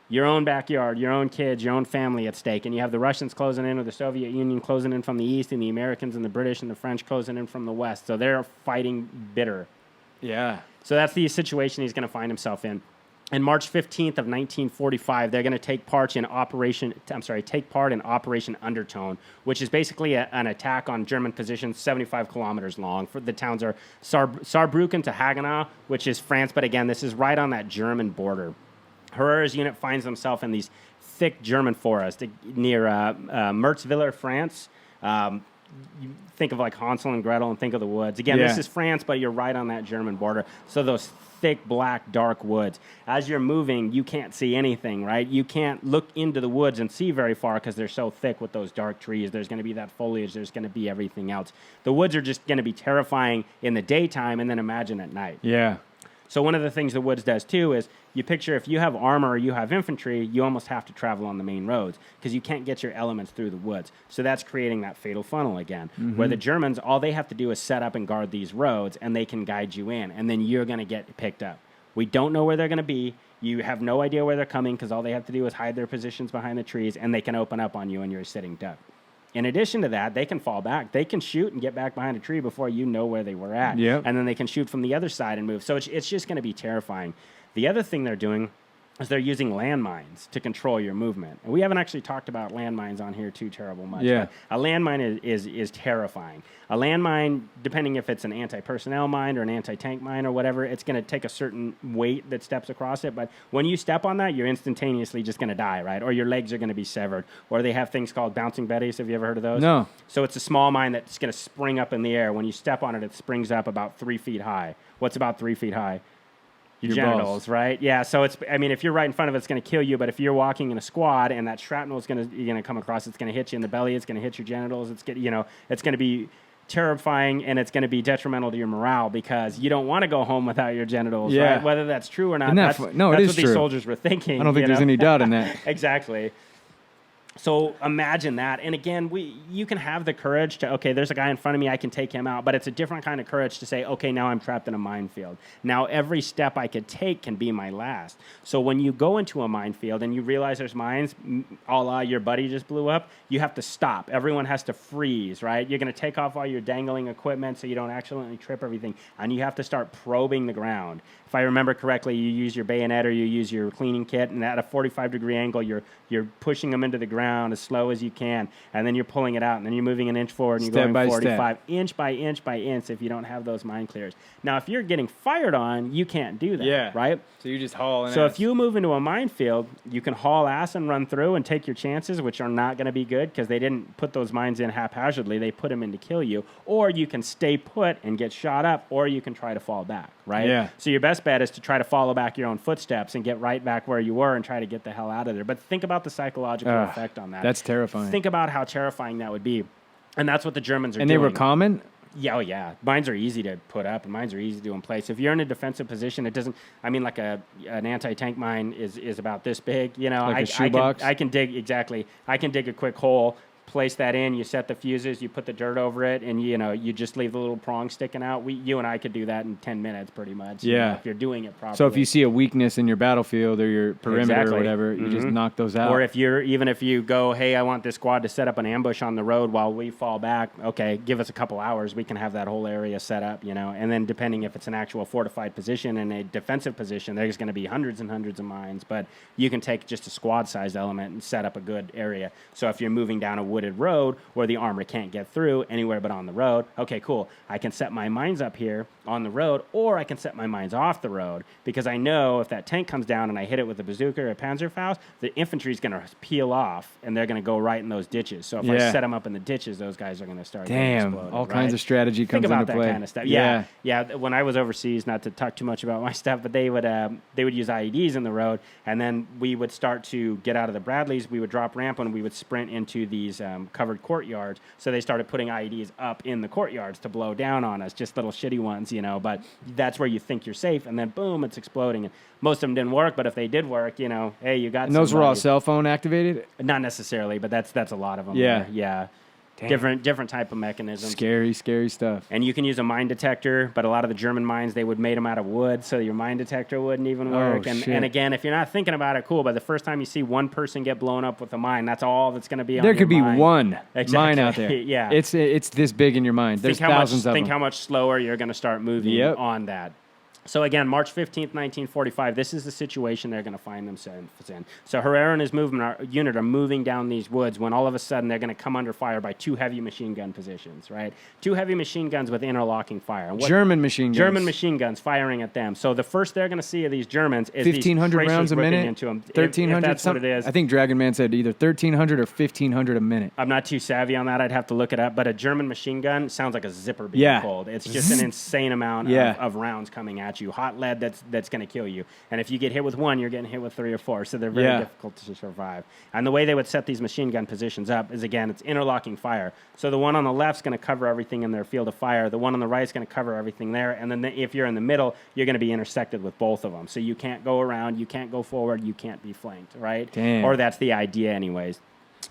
your own backyard, your own kids, your own family at stake, and you have the Russians closing in or the Soviet Union closing in from the east and the Americans and the British and the French closing in from the west. So they're fighting bitter. Yeah. So that's the situation he's going to find himself in. And March 15th of 1945, they're going to take part in Operation Undertone, which is basically an attack on German positions 75 kilometers long. The towns are Saarbrücken to Hagenau, which is France, but again, this is right on that German border. Herrera's unit finds themselves in these thick German forests near Merzwiller, France. You think of like Hansel and Gretel and think of the woods. Again, this is France, but you're right on that German border. So those thick, black, dark woods. As you're moving, you can't see anything, right? You can't look into the woods and see very far because they're so thick with those dark trees. There's going to be that foliage. There's going to be everything else. The woods are just going to be terrifying in the daytime, and then imagine at night. Yeah. So one of the things the woods does too is you picture if you have armor or you have infantry, you almost have to travel on the main roads because you can't get your elements through the woods. So that's creating that fatal funnel again, where the Germans, all they have to do is set up and guard these roads, and they can guide you in, and then you're going to get picked up. We don't know where they're going to be. You have no idea where they're coming because all they have to do is hide their positions behind the trees, and they can open up on you, and you're a sitting duck. In addition to that, they can fall back. They can shoot and get back behind a tree before you know where they were at. Yep. And then they can shoot from the other side and move. So it's just going to be terrifying. The other thing they're doing is they're using landmines to control your movement. And we haven't actually talked about landmines on here too terrible much. Yeah. But a landmine is terrifying. A landmine, depending if it's an anti-personnel mine or an anti-tank mine or whatever, it's going to take a certain weight that steps across it. But when you step on that, you're instantaneously just going to die, right? Or your legs are going to be severed. Or they have things called bouncing betties. Have you ever heard of those? No. So it's a small mine that's going to spring up in the air. When you step on it, it springs up about 3 feet high. What's about 3 feet high? Your genitals, balls. Right? Yeah. So if you're right in front of it, it's going to kill you. But if you're walking in a squad and that shrapnel is you're going to come across, it's going to hit you in the belly. It's going to hit your genitals. It's going to be terrifying, and it's going to be detrimental to your morale because you don't want to go home without your genitals. Right? Whether that's true or not. That's what these soldiers were thinking. I don't think there's any doubt in that. Exactly. So imagine that. And again, you can have the courage to, okay, there's a guy in front of me, I can take him out. But it's a different kind of courage to say, okay, now I'm trapped in a minefield. Now every step I could take can be my last. So when you go into a minefield and you realize there's mines, a la your buddy just blew up, you have to stop. Everyone has to freeze, right? You're going to take off all your dangling equipment so you don't accidentally trip everything. And you have to start probing the ground. If I remember correctly, you use your bayonet or you use your cleaning kit, and at a 45-degree angle, you're pushing them into the ground as slow as you can, and then you're pulling it out, and then you're moving an inch forward, and you're going 45, inch by inch by inch if you don't have those mine clears. Now, if you're getting fired on, you can't do that, right? So you just haul ass. So if you move into a minefield, you can haul ass and run through and take your chances, which are not going to be good because they didn't put those mines in haphazardly. They put them in to kill you. Or you can stay put and get shot up, or you can try to fall back, right? Yeah. So your best bet is to try to follow back your own footsteps and get right back where you were and try to get the hell out of there. But think about the psychological effect on that. That's terrifying. Think about how terrifying that would be. And that's what the Germans are doing. And they were common? Yeah, oh yeah. Mines are easy to put up, and mines are easy to do in place. If you're in a defensive position, it doesn't. I mean, like an anti-tank mine is about this big. You know, like a shoebox? I can dig exactly. I can dig a quick hole. Place that in, you set the fuses, you put the dirt over it, and you just leave the little prong sticking out. You and I could do that in 10 minutes pretty much. Yeah. If you're doing it properly. So if you see a weakness in your battlefield or your perimeter or whatever, you just knock those out. Or if you go, hey, I want this squad to set up an ambush on the road while we fall back, okay, give us a couple hours, we can have that whole area set up, and then depending if it's an actual fortified position and a defensive position, there's going to be hundreds and hundreds of mines, but you can take just a squad-sized element and set up a good area. So if you're moving down a wooded road where the armor can't get through anywhere but on the road, okay, cool. I can set my mines up here on the road, or I can set my mines off the road because I know if that tank comes down and I hit it with a bazooka or a Panzerfaust, the infantry is going to peel off and they're going to go right in those ditches. So if I set them up in the ditches, those guys are going to start getting exploded. All kinds of strategy comes into play. Think about that kind of stuff. Yeah. When I was overseas, not to talk too much about my stuff, but they would use IEDs in the road, and then we would start to get out of the Bradleys. We would drop ramp and we would sprint into these covered courtyards. So they started putting IEDs up in the courtyards to blow down on us, just little shitty ones, but that's where you think you're safe, and then boom, it's exploding. And most of them didn't work, but if they did work, hey, you got. And those were all cell phone activated? Not necessarily, but that's a lot of them. Yeah. Yeah. Damn. Different type of mechanisms. Scary stuff. And you can use a mine detector, but a lot of the German mines, they would made them out of wood, so your mine detector wouldn't even work. And again, if you're not thinking about it, cool, but the first time you see one person get blown up with a mine, that's all that's going to be on there could be mind. One exactly. mine out there. Yeah. It's this big in your mind. There's thousands of them. Think how much slower you're going to start moving on that. So again, March 15th, 1945, this is the situation they're going to find themselves in. So Herrera and his unit are moving down these woods when all of a sudden they're going to come under fire by 2 heavy machine gun positions, right? 2 heavy machine guns with interlocking fire. And German machine guns. German machine guns firing at them. So the first they're going to see of these Germans is 1,500 rounds a minute? into them. 1,300? If that's what it is. I think Dragon Man said either 1,300 or 1,500 a minute. I'm not too savvy on that. I'd have to look it up. But a German machine gun sounds like a zipper being pulled. It's just an insane amount of rounds coming at you. Hot lead that's going to kill you. And if you get hit with one, you're getting hit with 3 or 4. So they're very difficult to survive. And the way they would set these machine gun positions up is, again, it's interlocking fire. So the one on the left's going to cover everything in their field of fire. The one on the right is going to cover everything there. And then if you're in the middle, you're going to be intersected with both of them. So you can't go around, you can't go forward, you can't be flanked, right? Damn. Or that's the idea anyways.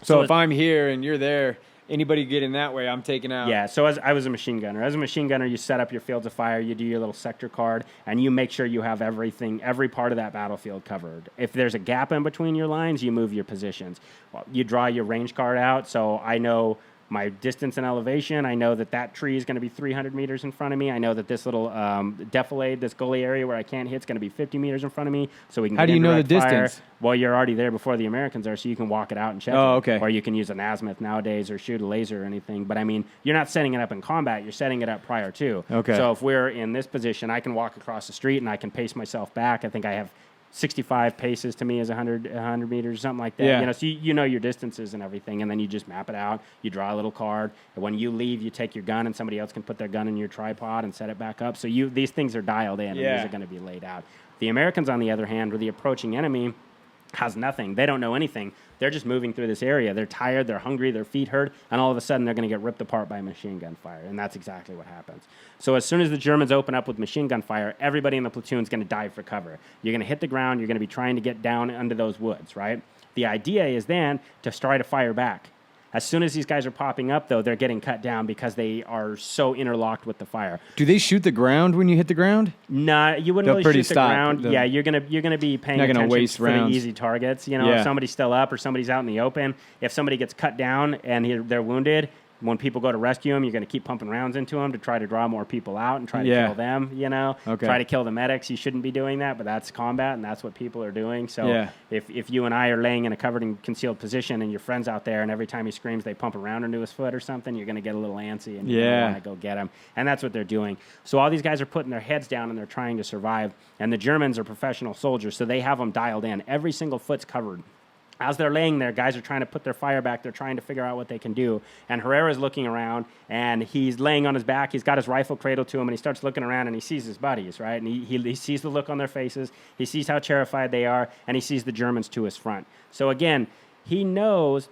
So if I'm here and you're there, anybody getting that way, I'm taking out. Yeah, so I was a machine gunner. As a machine gunner, you set up your fields of fire, you do your little sector card, and you make sure you have every part of that battlefield covered. If there's a gap in between your lines, you move your positions. Well, you draw your range card out, so I know my distance and elevation. I know that tree is going to be 300 meters in front of me. I know that this little defilade, this gully area where I can't hit, is going to be 50 meters in front of me, so we can How get do you know the fire. distance? Well, you're already there before the Americans are, so you can walk it out and check it. Okay. Or you can use an azimuth nowadays or shoot a laser or anything. But, I mean, you're not setting it up in combat. You're setting it up prior to. Okay. So if we're in this position, I can walk across the street and I can pace myself back. I think I have 65 paces to me is 100 meters, something like that. Yeah. You know, so you know your distances and everything, and then you just map it out. You draw a little card. And when you leave, you take your gun, and somebody else can put their gun in your tripod and set it back up. So these things are dialed in, and these are going to be laid out. The Americans, on the other hand, or the approaching enemy, has nothing. They don't know anything. They're just moving through this area. They're tired, they're hungry, their feet hurt, and all of a sudden they're going to get ripped apart by machine gun fire, and that's exactly what happens. So as soon as the Germans open up with machine gun fire, everybody in the platoon is going to dive for cover. You're going to hit the ground, you're going to be trying to get down under those woods, right? The idea is then to try to fire back. As soon as these guys are popping up, though, they're getting cut down because they are so interlocked with the fire. Do they shoot the ground when you hit the ground? Nah, you wouldn't really shoot the ground. Yeah, you're gonna be paying attention for the easy targets. You know, if somebody's still up or somebody's out in the open, if somebody gets cut down and they're wounded, when people go to rescue them, you're going to keep pumping rounds into them to try to draw more people out and try to kill them, you know. Try to kill the medics. You shouldn't be doing that, but that's combat, and that's what people are doing. So if you and I are laying in a covered and concealed position and your friend's out there and every time he screams they pump a round into his foot or something, you're going to get a little antsy and you're going to want to go get him. And that's what they're doing. So all these guys are putting their heads down and they're trying to survive, and the Germans are professional soldiers, so they have them dialed in. Every single foot's covered. As they're laying there, guys are trying to put their fire back. They're trying to figure out what they can do. And Herrera's looking around, and he's laying on his back. He's got his rifle cradled to him, and he starts looking around, and he sees his buddies, right? And he sees the look on their faces. He sees how terrified they are, and he sees the Germans to his front. So, again, he knows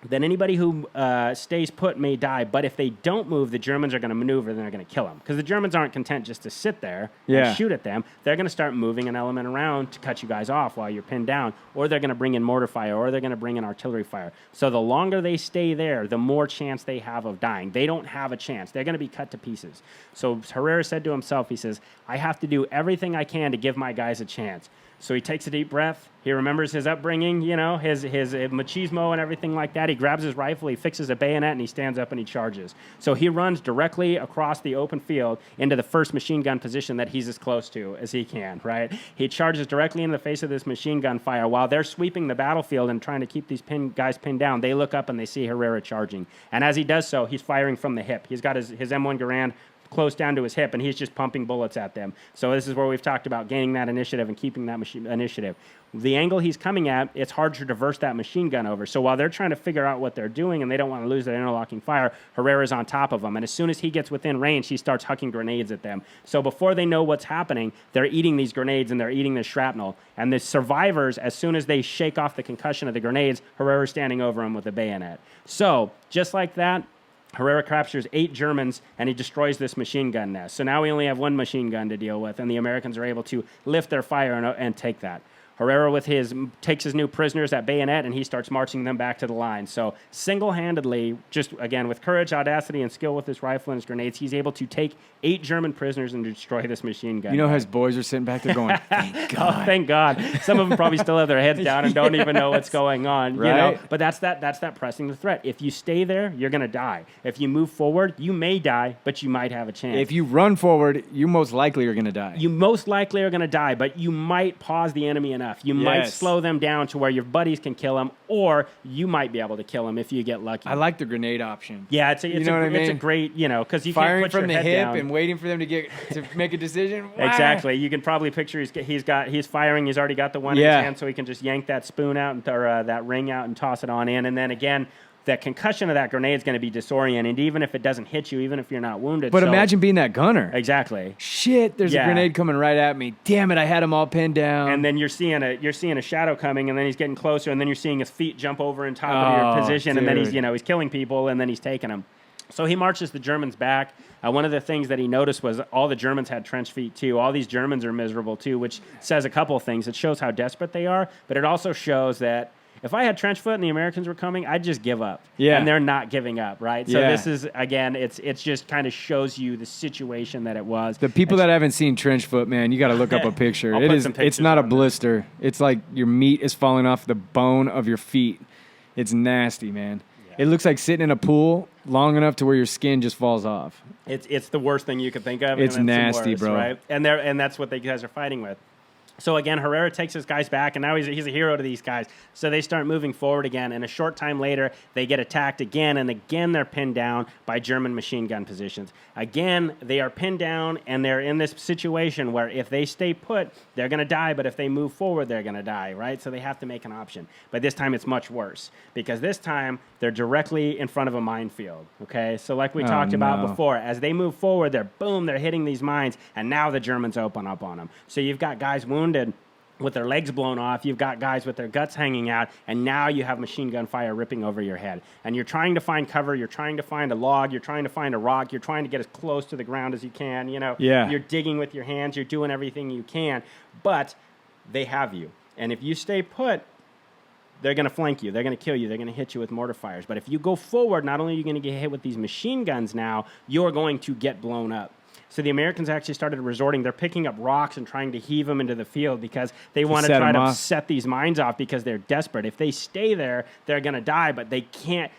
that anybody who stays put may die, but if they don't move, the Germans are going to maneuver and they're going to kill them. Because the Germans aren't content just to sit there and shoot at them. They're going to start moving an element around to cut you guys off while you're pinned down, or they're going to bring in mortar fire, or they're going to bring in artillery fire. So the longer they stay there, the more chance they have of dying. They don't have a chance. They're going to be cut to pieces. So Herrera said to himself, he says, I have to do everything I can to give my guys a chance. So he takes a deep breath. He remembers his upbringing, you know, his machismo and everything like that. He grabs his rifle, he fixes a bayonet, and he stands up and he charges. So he runs directly across the open field into the first machine gun position that he's as close to as he can, right? He charges directly in the face of this machine gun fire. While they're sweeping the battlefield and trying to keep these guys pinned down, they look up and they see Herrera charging. And as he does so, he's firing from the hip. He's got his M1 Garand close down to his hip, and he's just pumping bullets at them. So this is where we've talked about gaining that initiative and keeping that initiative. The angle he's coming at, it's hard to reverse that machine gun over. So while they're trying to figure out what they're doing and they don't want to lose their interlocking fire, Herrera's on top of them. And as soon as he gets within range, he starts hucking grenades at them. So before they know what's happening, they're eating these grenades and they're eating this shrapnel. And the survivors, as soon as they shake off the concussion of the grenades, Herrera's standing over them with a bayonet. So just like that, Herrera captures 8 Germans, and he destroys this machine gun nest. So now we only have 1 machine gun to deal with, and the Americans are able to lift their fire and take that. Herrera takes his new prisoners at bayonet, and he starts marching them back to the line. So single-handedly, just again with courage, audacity, and skill with his rifle and his grenades, he's able to take 8 German prisoners and destroy this machine gun. You know, his boys are sitting back there going, "Thank God." Oh, thank God. Some of them probably still have their heads down and don't even know what's going on. Right? You know? But that's that pressing the threat. If you stay there, you're going to die. If you move forward, you may die, but you might have a chance. If you run forward, you most likely are going to die. You most likely are going to die, but you might pause the enemy enough. You might slow them down to where your buddies can kill them, or you might be able to kill them if you get lucky. I like the grenade option. Yeah, it's a great, because you firing can't put from your the head hip down. and waiting for them to make a decision. Wow. Exactly. You can probably picture he's firing. He's already got the one in his hand, so he can just yank that spoon out or that ring out and toss it on in. And then again, that concussion of that grenade is going to be disoriented, even if it doesn't hit you, even if you're not wounded. But imagine being that gunner. Exactly. Shit, there's a grenade coming right at me. Damn it, I had him all pinned down. And then you're seeing a shadow coming, and then he's getting closer, and then you're seeing his feet jump over in top of your position, dude. and then he's killing people, and then he's taking them. So he marches the Germans back. One of the things that he noticed was all the Germans had trench feet too. All these Germans are miserable too, which says a couple of things. It shows how desperate they are, but it also shows that if I had trench foot and the Americans were coming, I'd just give up. Yeah. And they're not giving up, right? So this is, again, it's just kind of shows you the situation that it was. The people that haven't seen trench foot, man, you got to look up a picture. It's not a blister. It's like your meat is falling off the bone of your feet. It's nasty, man. Yeah. It looks like sitting in a pool long enough to where your skin just falls off. It's the worst thing you could think of. It's nasty, worse, bro. Right? And that's what the guys are fighting with. So again, Herrera takes his guys back, and now he's a hero to these guys. So they start moving forward again, and a short time later, they get attacked again, and again they're pinned down by German machine gun positions. Again, they are pinned down, and they're in this situation where if they stay put, they're going to die, but if they move forward, they're going to die, right? So they have to make an option. But this time it's much worse, because this time they're directly in front of a minefield, okay? So like we talked about before, as they move forward, they're hitting these mines, and now the Germans open up on them. So you've got guys wounded with their legs blown off, you've got guys with their guts hanging out, and now you have machine gun fire ripping over your head. And you're trying to find cover, you're trying to find a log, you're trying to find a rock, you're trying to get as close to the ground as you can, You're digging with your hands, you're doing everything you can, but they have you. And if you stay put, they're going to flank you, they're going to kill you, they're going to hit you with mortar fires. But if you go forward, not only are you going to get hit with these machine guns now, you're going to get blown up. So the Americans actually started they're picking up rocks and trying to heave them into the field because they want to try to set these mines off because they're desperate. If they stay there, they're going to die, but they can't.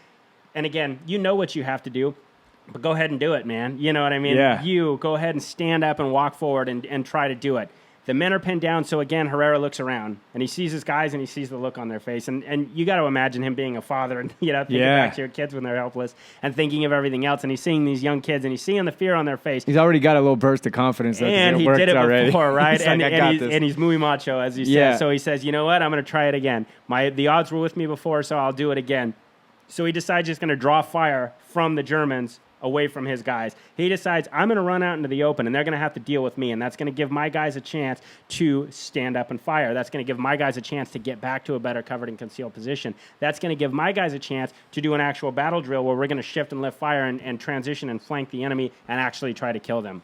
And again, you know what you have to do, but go ahead and do it, man. You know what I mean? Yeah. You go ahead and stand up and walk forward and try to do it. The men are pinned down, so again, Herrera looks around, and he sees his guys, and he sees the look on their face. And you got to imagine him being a father and, thinking back to your kids when they're helpless and thinking of everything else. And he's seeing these young kids, and he's seeing the fear on their face. He's already got a little burst of confidence. And he did it already. before, right? and he's muy macho, as you said. So he says, you know what? I'm going to try it again. The odds were with me before, so I'll do it again. So he decides he's going to draw fire from the Germans away from his guys. He decides, I'm going to run out into the open, and they're going to have to deal with me, and that's going to give my guys a chance to stand up and fire. That's going to give my guys a chance to get back to a better covered and concealed position. That's going to give my guys a chance to do an actual battle drill where we're going to shift and lift fire and transition and flank the enemy and actually try to kill them.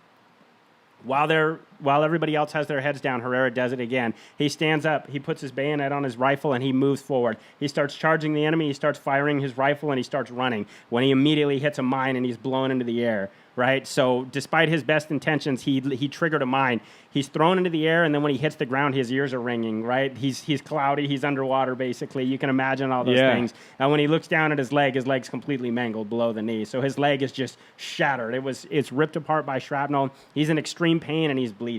While everybody else has their heads down, Herrera does it again. He stands up, he puts his bayonet on his rifle, and he moves forward. He starts charging the enemy, he starts firing his rifle, and he starts running when he immediately hits a mine and he's blown into the air, right? So despite his best intentions, he triggered a mine. He's thrown into the air, and then when he hits the ground, his ears are ringing, right? He's cloudy, he's underwater, basically. You can imagine all those things. And when he looks down at his leg's completely mangled below the knee. So his leg is just shattered. It's ripped apart by shrapnel. He's in extreme pain, and he's bleeding.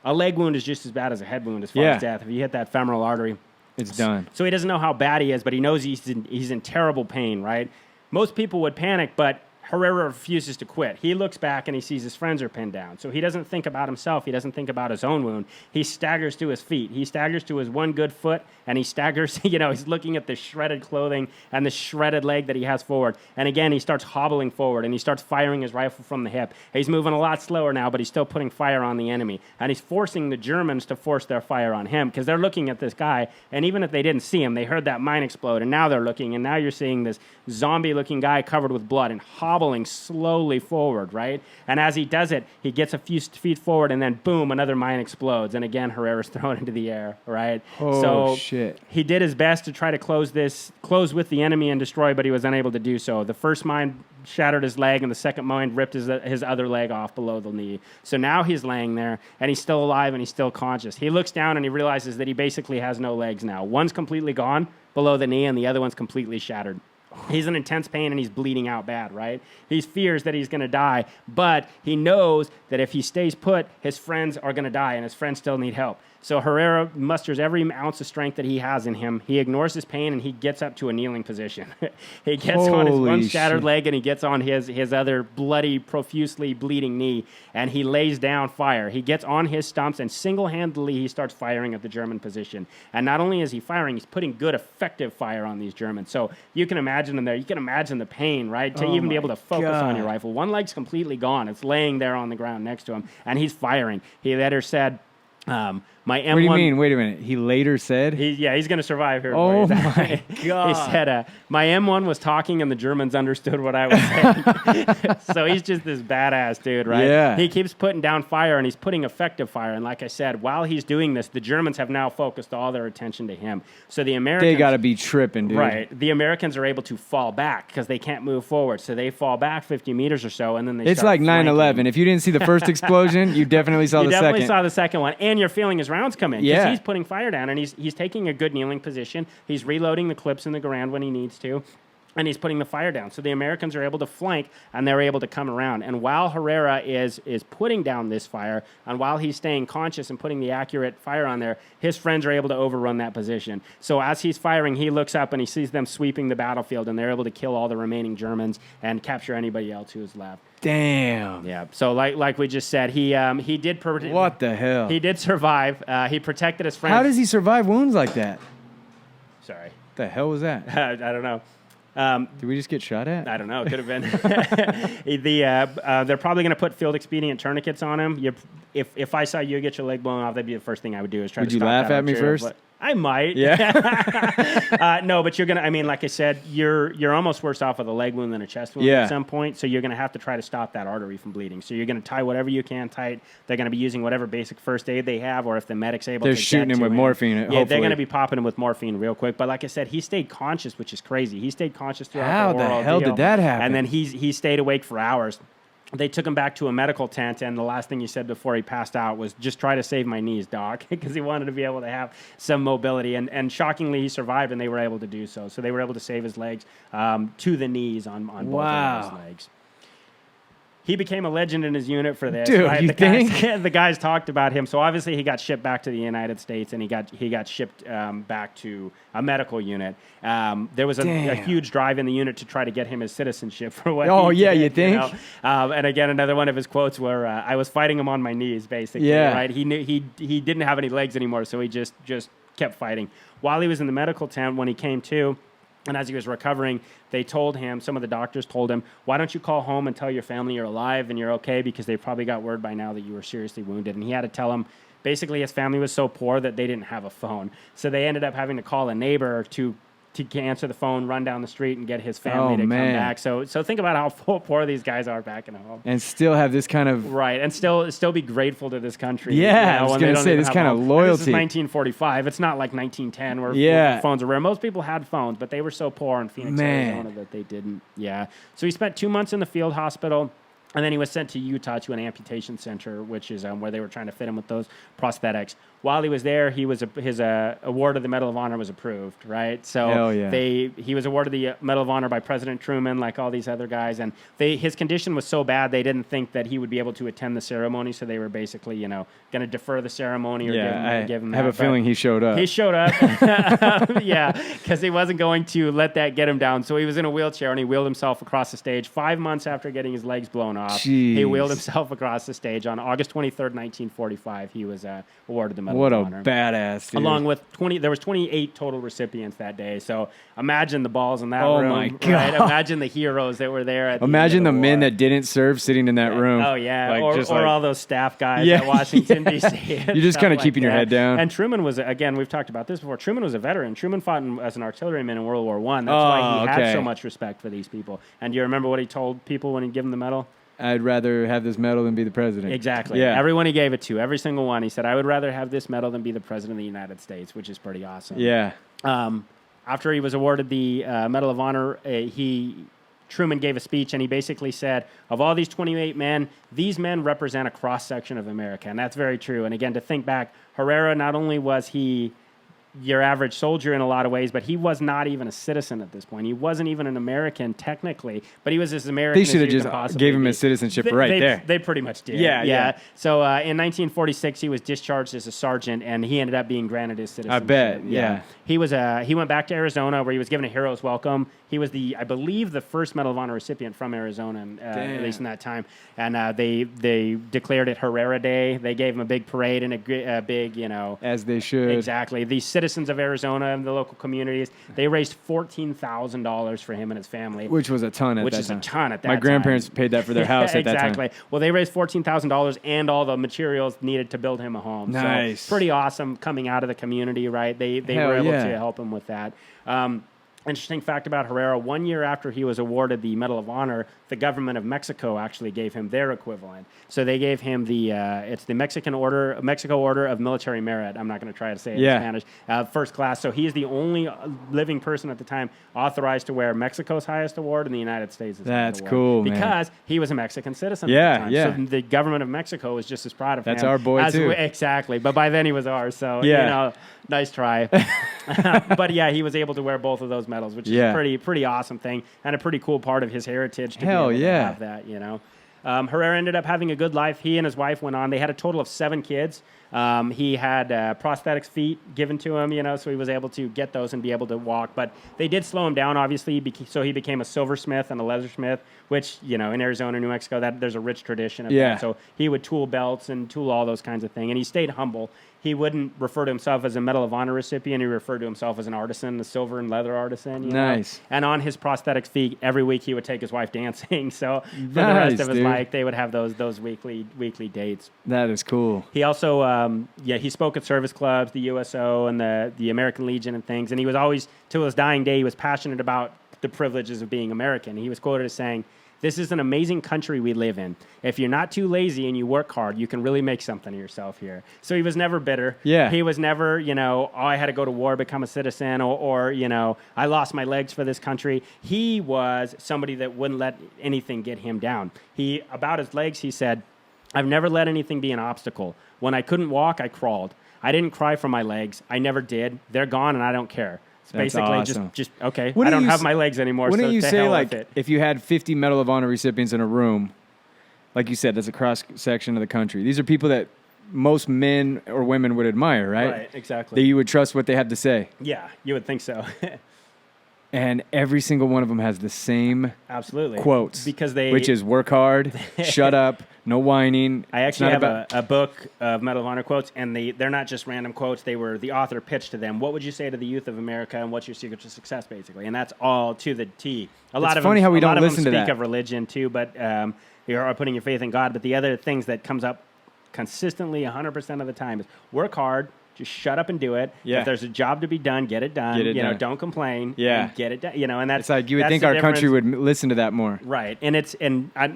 A leg wound is just as bad as a head wound as far as death. If you hit that femoral artery, it's done. So he doesn't know how bad he is, but he knows he's in terrible pain, right? Most people would panic, but Herrera refuses to quit. He looks back and he sees his friends are pinned down. So he doesn't think about himself. He doesn't think about his own wound. He staggers to his feet. He staggers to his one good foot, and he staggers, he's looking at the shredded clothing and the shredded leg that he has forward. And again, he starts hobbling forward, and he starts firing his rifle from the hip. He's moving a lot slower now, but he's still putting fire on the enemy. And he's forcing the Germans to force their fire on him because they're looking at this guy, and even if they didn't see him, they heard that mine explode, and now they're looking, and now you're seeing this zombie-looking guy covered with blood and hobbling hobbling slowly forward, right? And as he does it, he gets a few feet forward, and then boom, another mine explodes. And again, Herrera's thrown into the air, right? Oh, shit. He did his best to try to close with the enemy and destroy, but he was unable to do so. The first mine shattered his leg, and the second mine ripped his other leg off below the knee. So now he's laying there, and he's still alive, and he's still conscious. He looks down, and he realizes that he basically has no legs now. One's completely gone below the knee, and the other one's completely shattered. He's in intense pain, and he's bleeding out bad, right? He fears that he's going to die, but he knows that if he stays put, his friends are going to die, and his friends still need help. So Herrera musters every ounce of strength that he has in him. He ignores his pain, and he gets up to a kneeling position. He gets on his one shattered leg, and he gets on his other bloody, profusely bleeding knee, and he lays down fire. He gets on his stumps, and single-handedly he starts firing at the German position. And not only is he firing, he's putting good, effective fire on these Germans. So you can imagine them there. You can imagine the pain, right? To even be able to focus on your rifle. One leg's completely gone. It's laying there on the ground next to him, and he's firing. He later said, my M1. What do you mean? Wait a minute. He later said? He's going to survive here. Oh, my God. He said, my M1 was talking and the Germans understood what I was saying. So he's just this badass dude, right? Yeah. He keeps putting down fire, and he's putting effective fire. And like I said, while he's doing this, the Germans have now focused all their attention to him. So the Americans... They got to be tripping, dude. Right. The Americans are able to fall back because they can't move forward. So they fall back 50 meters or so, and then they It's like 9/11. If you didn't see the first explosion, you definitely saw the second. You definitely saw the second one. And you're feeling his rounds come in. Yeah. He's putting fire down, and he's taking a good kneeling position. He's reloading the clips in the ground when he needs to, and he's putting the fire down. So the Americans are able to flank, and they're able to come around. And while Herrera is putting down this fire, and while he's staying conscious and putting the accurate fire on there, his friends are able to overrun that position. So as he's firing, he looks up, and he sees them sweeping the battlefield, and they're able to kill all the remaining Germans and capture anybody else who is left. Damn. Yeah. So like we just said, he did. What the hell? He did survive. He protected his friends. How does he survive wounds like that? Sorry. The hell was that? I don't know. Did we just get shot at? I don't know. It could have been. They're probably going to put field expedient tourniquets on him. If I saw you get your leg blown off, that'd be the first thing I would do is try to stop that. Would you laugh at me first? I might. Yeah. No, but you're gonna. I mean, like I said, you're almost worse off with a leg wound than a chest wound at some point. So you're gonna have to try to stop that artery from bleeding. So you're gonna tie whatever you can tight. They're gonna be using whatever basic first aid they have, or if the medic's able, they're to shooting him with morphine. Yeah, hopefully. they're gonna be popping him with morphine real quick. But like I said, he stayed conscious, which is crazy. He stayed conscious throughout How the the hell did that happen? And then he stayed awake for hours. They took him back to a medical tent, and the last thing he said before he passed out was, "Just try to save my knees, doc," because he wanted to be able to have some mobility. And shockingly, he survived, and they were able to do so. So they were able to save his legs to the knees on both of his legs. He became a legend in his unit for this. Dude, right? you think? The guys talked about him. So obviously he got shipped back to the United States, and he got shipped back to a medical unit. There was a huge drive in the unit to try to get him his citizenship for what he did, you think? You know? And again, another one of his quotes were, "I was fighting him on my knees," basically. Yeah. Right? He knew he didn't have any legs anymore, so he just kept fighting. While he was in the medical tent, when he came to, and as he was recovering, they told him, some of the doctors told him, "Why don't you call home and tell your family you're alive and you're okay, because they probably got word by now that you were seriously wounded." And he had to tell them, basically his family was so poor that they didn't have a phone. So they ended up having to call a neighbor to answer the phone, run down the street, and get his family to come back. So think about how poor these guys are back in home. And still have this kind of... Right, and still be grateful to this country. Yeah, I was going to say, this kind of loyalty. This is 1945. It's not like 1910 where phones are rare. Most people had phones, but they were so poor in Phoenix, Arizona that they didn't. Yeah. So he spent 2 months in the field hospital. And then he was sent to Utah to an amputation center, which is where they were trying to fit him with those prosthetics. While he was there, his award of the Medal of Honor was approved, right? So he was awarded the Medal of Honor by President Truman, like all these other guys. And his condition was so bad, they didn't think that he would be able to attend the ceremony. So they were basically, going to defer the ceremony or give him that. I have a feeling he showed up. He showed up, because he wasn't going to let that get him down. So he was in a wheelchair, and he wheeled himself across the stage 5 months after getting his legs blown off. Jeez. He wheeled himself across the stage. On August 23rd, 1945, he was awarded the Medal of Honor. What a badass, dude. Along with there was 28 total recipients that day. So imagine the balls in that room. Oh, my God. Right? Imagine the heroes that were there. Imagine the men that didn't serve sitting in that room. Oh, yeah. Like, or all those staff guys at Washington, D.C. You're just kind of keeping your head down. And Truman was, again, we've talked about this before. Truman was a veteran. Truman fought as an artilleryman in World War I. That's why he had so much respect for these people. And do you remember what he told people when he gave them the medal? I'd rather have this medal than be the president. Exactly. Yeah. Everyone he gave it to, every single one, he said, I would rather have this medal than be the president of the United States, which is pretty awesome. Yeah. After he was awarded the Medal of Honor, Truman gave a speech, and he basically said, of all these 28 men, these men represent a cross-section of America, and that's very true. And again, to think back, Herrera, not only was he your average soldier in a lot of ways, but he was not even a citizen at this point. He wasn't even an American technically, but he was as American. They should have just gave him his citizenship there. They pretty much did. Yeah. So in 1946, he was discharged as a sergeant, and he ended up being granted his citizenship. I bet. Yeah. He went back to Arizona, where he was given a hero's welcome. He was I believe, the first Medal of Honor recipient from Arizona, at least in that time. And they declared it Herrera Day. They gave him a big parade and a big, as they should. Exactly. The citizens of Arizona and the local communities, they raised $14,000 for him and his family, which was a ton at that time. Which is a ton at that time. My grandparents time. paid that for their house at that time. Exactly. Well, they raised $14,000 and all the materials needed to build him a home. Nice. So pretty awesome coming out of the community, right? They were able to help him with that. Interesting fact about Herrera, 1 year after he was awarded the Medal of Honor, the government of Mexico actually gave him their equivalent. So they gave him it's the Mexico Order of Military Merit. I'm not going to try to say it in Spanish. First class. So he is the only living person at the time authorized to wear Mexico's highest award and the United States' That's award. cool, man. Because he was a Mexican citizen at the time. Yeah. So the government of Mexico was just as proud of him. That's our boy, too. Exactly. But by then he was ours. So, nice try. But yeah, he was able to wear both of those medals, which is a pretty awesome thing and a pretty cool part of his heritage to be able to have that, Herrera ended up having a good life. He and his wife went on. They had a total of 7 kids. He had prosthetics feet given to him, so he was able to get those and be able to walk. But they did slow him down, obviously, so he became a silversmith and a leathersmith, which, in Arizona, New Mexico, there's a rich tradition of that. So he would tool belts and tool all those kinds of things. And he stayed humble. He wouldn't refer to himself as a Medal of Honor recipient. He referred to himself as an artisan, a silver and leather artisan. Nice. And on his prosthetics feet, every week he would take his wife dancing. So for the rest of his life, they would have those weekly dates. That is cool. He also, he spoke at service clubs, the USO and the American Legion and things. And he was always, till his dying day, he was passionate about the privileges of being American. He was quoted as saying, "This is an amazing country we live in. If you're not too lazy and you work hard, you can really make something of yourself here." So he was never bitter. Yeah. He was never, I had to go to war, become a citizen, or I lost my legs for this country. He was somebody that wouldn't let anything get him down. About his legs, he said, "I've never let anything be an obstacle. When I couldn't walk, I crawled. I didn't cry for my legs. I never did. They're gone and I don't care." That's basically awesome. just okay. I don't have my legs anymore. Wouldn't you say, like, it. if you had 50 Medal of Honor recipients in a room, like you said, that's a cross section of the country. These are people that most men or women would admire, right? Right, exactly. That you would trust what they have to say. Yeah, you would think so. And every single one of them has the same quotes. Because which is work hard, shut up, no whining. I actually have a book of Medal of Honor quotes, and they're not just random quotes. The author pitched to them, what would you say to the youth of America, and what's your secret to success, basically? And that's all to the T. It's funny how we don't listen to that. A lot of them speak of religion, too, but you're putting your faith in God. But the other things that comes up consistently 100% of the time is work hard, just shut up and do it. Yeah. If there's a job to be done, get it done. Don't complain. Yeah. And get it done. And that's it's like you would think our country would listen to that more. Right. And I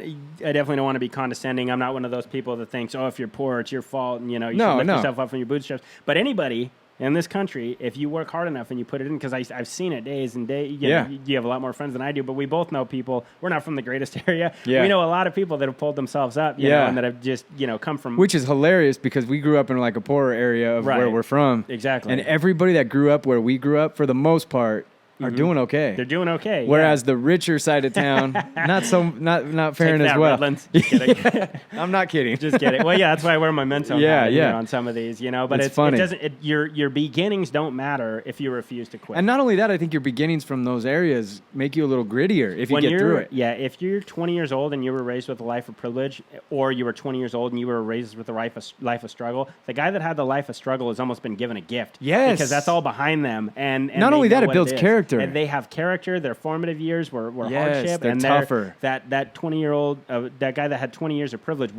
definitely don't want to be condescending. I'm not one of those people that thinks, if you're poor, it's your fault, and you should lift yourself up from your bootstraps. But anybody in this country, if you work hard enough and you put it in, because I've seen it days and days. You have a lot more friends than I do, but we both know people. We're not from the greatest area. Yeah. We know a lot of people that have pulled themselves up, and that have just come from. Which is hilarious because we grew up in like a poorer area of where we're from. Exactly. And everybody that grew up where we grew up, for the most part, are doing okay. They're doing okay. Whereas the richer side of town, not faring as well. Redlands. Just kidding. I'm not kidding. Just kidding. Well, yeah, that's why I wear my Menton hat on some of these, But it's funny. It doesn't. Your beginnings don't matter if you refuse to quit. And not only that, I think your beginnings from those areas make you a little grittier if you get through it. Yeah, if you're 20 years old and you were raised with a life of privilege, or you were 20 years old and you were raised with a life of struggle, the guy that had the life of struggle has almost been given a gift. Yes. Because that's all behind them. And not only that, it builds character. And they have character. Their formative years were hardship. They're tougher. That 20-year-old, that guy that had 20 years of privilege,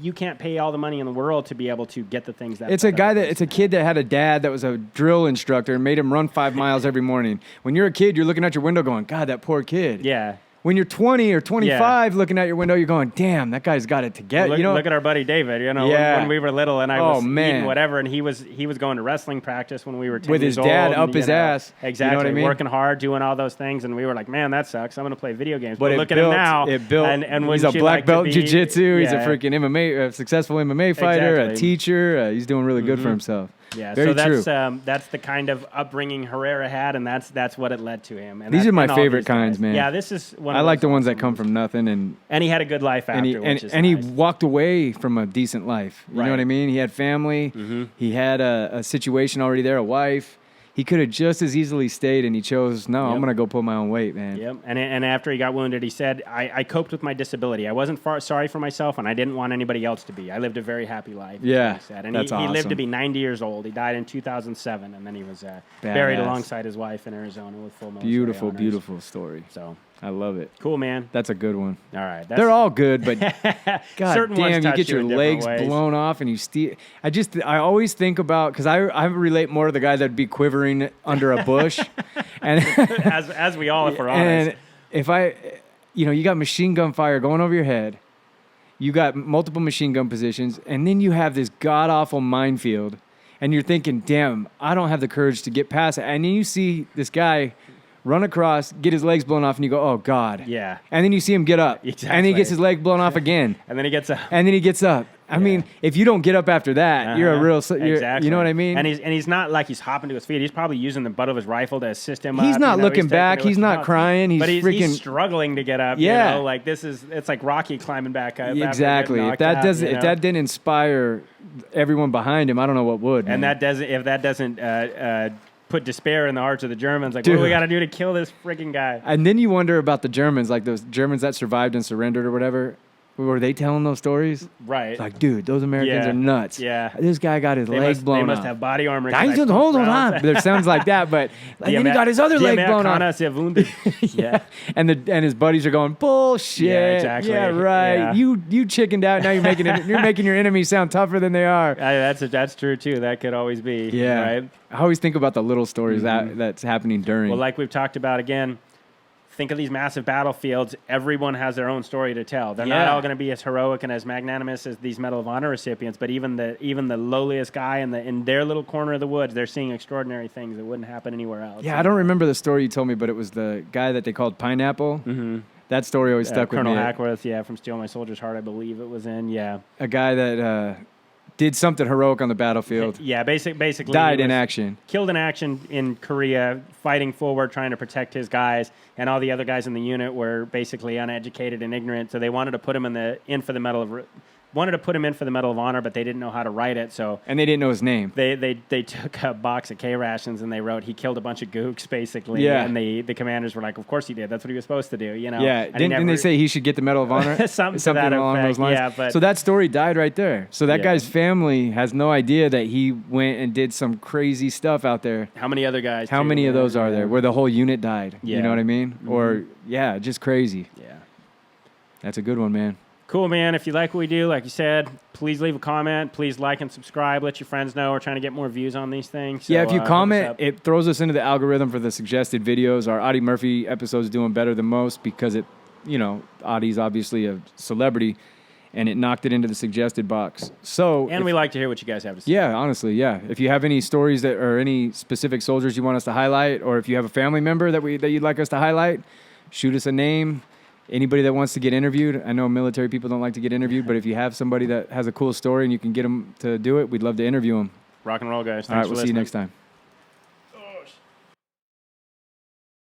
you can't pay all the money in the world to be able to get the things that. It's a kid that had a dad that was a drill instructor and made him run 5 miles every morning. When you're a kid, you're looking out your window going, God, that poor kid. Yeah. When you're 20 or 25 looking out your window, you're going, damn, that guy's got it together. Look at our buddy David, when we were little and I was eating whatever, and he was going to wrestling practice when we were 10 with years his dad old, up his ass. Exactly. You know what I mean? Working hard, doing all those things, and we were like, man, that sucks. I'm going to play video games. But look at him now. It built. And he's a black belt in jiu-jitsu. Yeah. He's a freaking MMA, a successful MMA fighter, Exactly. a teacher. He's doing really good for himself. Yeah, Very so true. That's the kind of upbringing Herrera had, and that's what it led to him. And these are my favorite kinds, man. Yeah, this is one. I like the ones that come from nothing, and he had a good life after, he walked away from a decent life. You know what I mean? He had family. He had a situation already there, a wife. He could have just as easily stayed, and he chose, I'm going to go pull my own weight, man. Yep. And after he got wounded, he said, I coped with my disability. I wasn't sorry for myself, and I didn't want anybody else to be. I lived a very happy life. Yeah, he said. And that's awesome. He lived to be 90 years old. He died in 2007, and then he was buried alongside his wife in Arizona with full military honors. Beautiful story. So I love it. Cool, man. That's a good one. All right. They're all good, but God damn, you get your in legs ways. blown off and you steal. I always think about, because I relate more to the guy that'd be quivering under a bush. And as we all, if we're honest. And if you got machine gun fire going over your head, you got multiple machine gun positions, and then you have this god-awful minefield, and you're thinking, damn, I don't have the courage to get past it. And then you see this guy run across, get his legs blown off, and you go, oh, God. Yeah. And then you see him get up. Exactly. And then he gets his leg blown off again. And then he gets up. And then he gets up. I mean, if you don't get up after that, you're a real... Exactly. You know what I mean? And he's not like he's hopping to his feet. He's probably using the butt of his rifle to assist him He's up. not looking back. He's not crying. But he's struggling to get up. Yeah. Like it's like Rocky climbing back up. Exactly. If that didn't inspire everyone behind him, I don't know what would. And man. if that doesn't put despair in the hearts of the Germans, like, what do we got to do to kill this freaking guy? And then you wonder about the Germans, like those Germans that survived and surrendered or whatever. Were they telling those stories? Right. Like, dude, those Americans are nuts. Yeah. This guy got his leg blown off. They must have body armor. Hold on. There sounds like that, but then he got his other leg blown off. Yeah. And his buddies are going, bullshit. Yeah, exactly. Yeah, right. Yeah. You chickened out. Now you're making your enemies sound tougher than they are. That's true too. That could always be. Yeah. Right? I always think about the little stories that's happening during. Well, like we've talked about again, think of these massive battlefields. Everyone has their own story to tell. They're not all going to be as heroic and as magnanimous as these Medal of Honor recipients, but even the lowliest guy in their little corner of the woods, they're seeing extraordinary things that wouldn't happen anywhere else. Yeah, I don't remember the story you told me, but it was the guy that they called Pineapple. Mm-hmm. That story always stuck with me. Colonel Hackworth, from Steal My Soldier's Heart, I believe it was in. Yeah, a guy that did something heroic on the battlefield. Yeah, basically died in action. Killed in action in Korea, fighting forward, trying to protect his guys, and all the other guys in the unit were basically uneducated and ignorant. So they wanted to put him in for the Medal of Honor, but they didn't know how to write it. And they didn't know his name. They took a box of K rations and they wrote he killed a bunch of gooks basically. Yeah. And the commanders were like, of course he did. That's what he was supposed to do. Yeah. Didn't they say he should get the Medal of Honor? something along those lines. Yeah, but so that story died right there. So that guy's family has no idea that he went and did some crazy stuff out there. How many other guys? How many of those are there where the whole unit died? Yeah. You know what I mean? Mm-hmm. Or just crazy. Yeah. That's a good one, man. Cool, man. If you like what we do, like you said, please leave a comment. Please like and subscribe. Let your friends know. We're trying to get more views on these things. So, if you comment, it throws us into the algorithm for the suggested videos. Our Audie Murphy episode is doing better than most because Audie's obviously a celebrity, and it knocked it into the suggested box. And we like to hear what you guys have to say. Yeah, honestly, yeah. If you have any stories or any specific soldiers you want us to highlight, or if you have a family member that you'd like us to highlight, shoot us a name. Anybody that wants to get interviewed, I know military people don't like to get interviewed, but if you have somebody that has a cool story and you can get them to do it, we'd love to interview them. Rock and roll, guys. All right, we'll see you next time.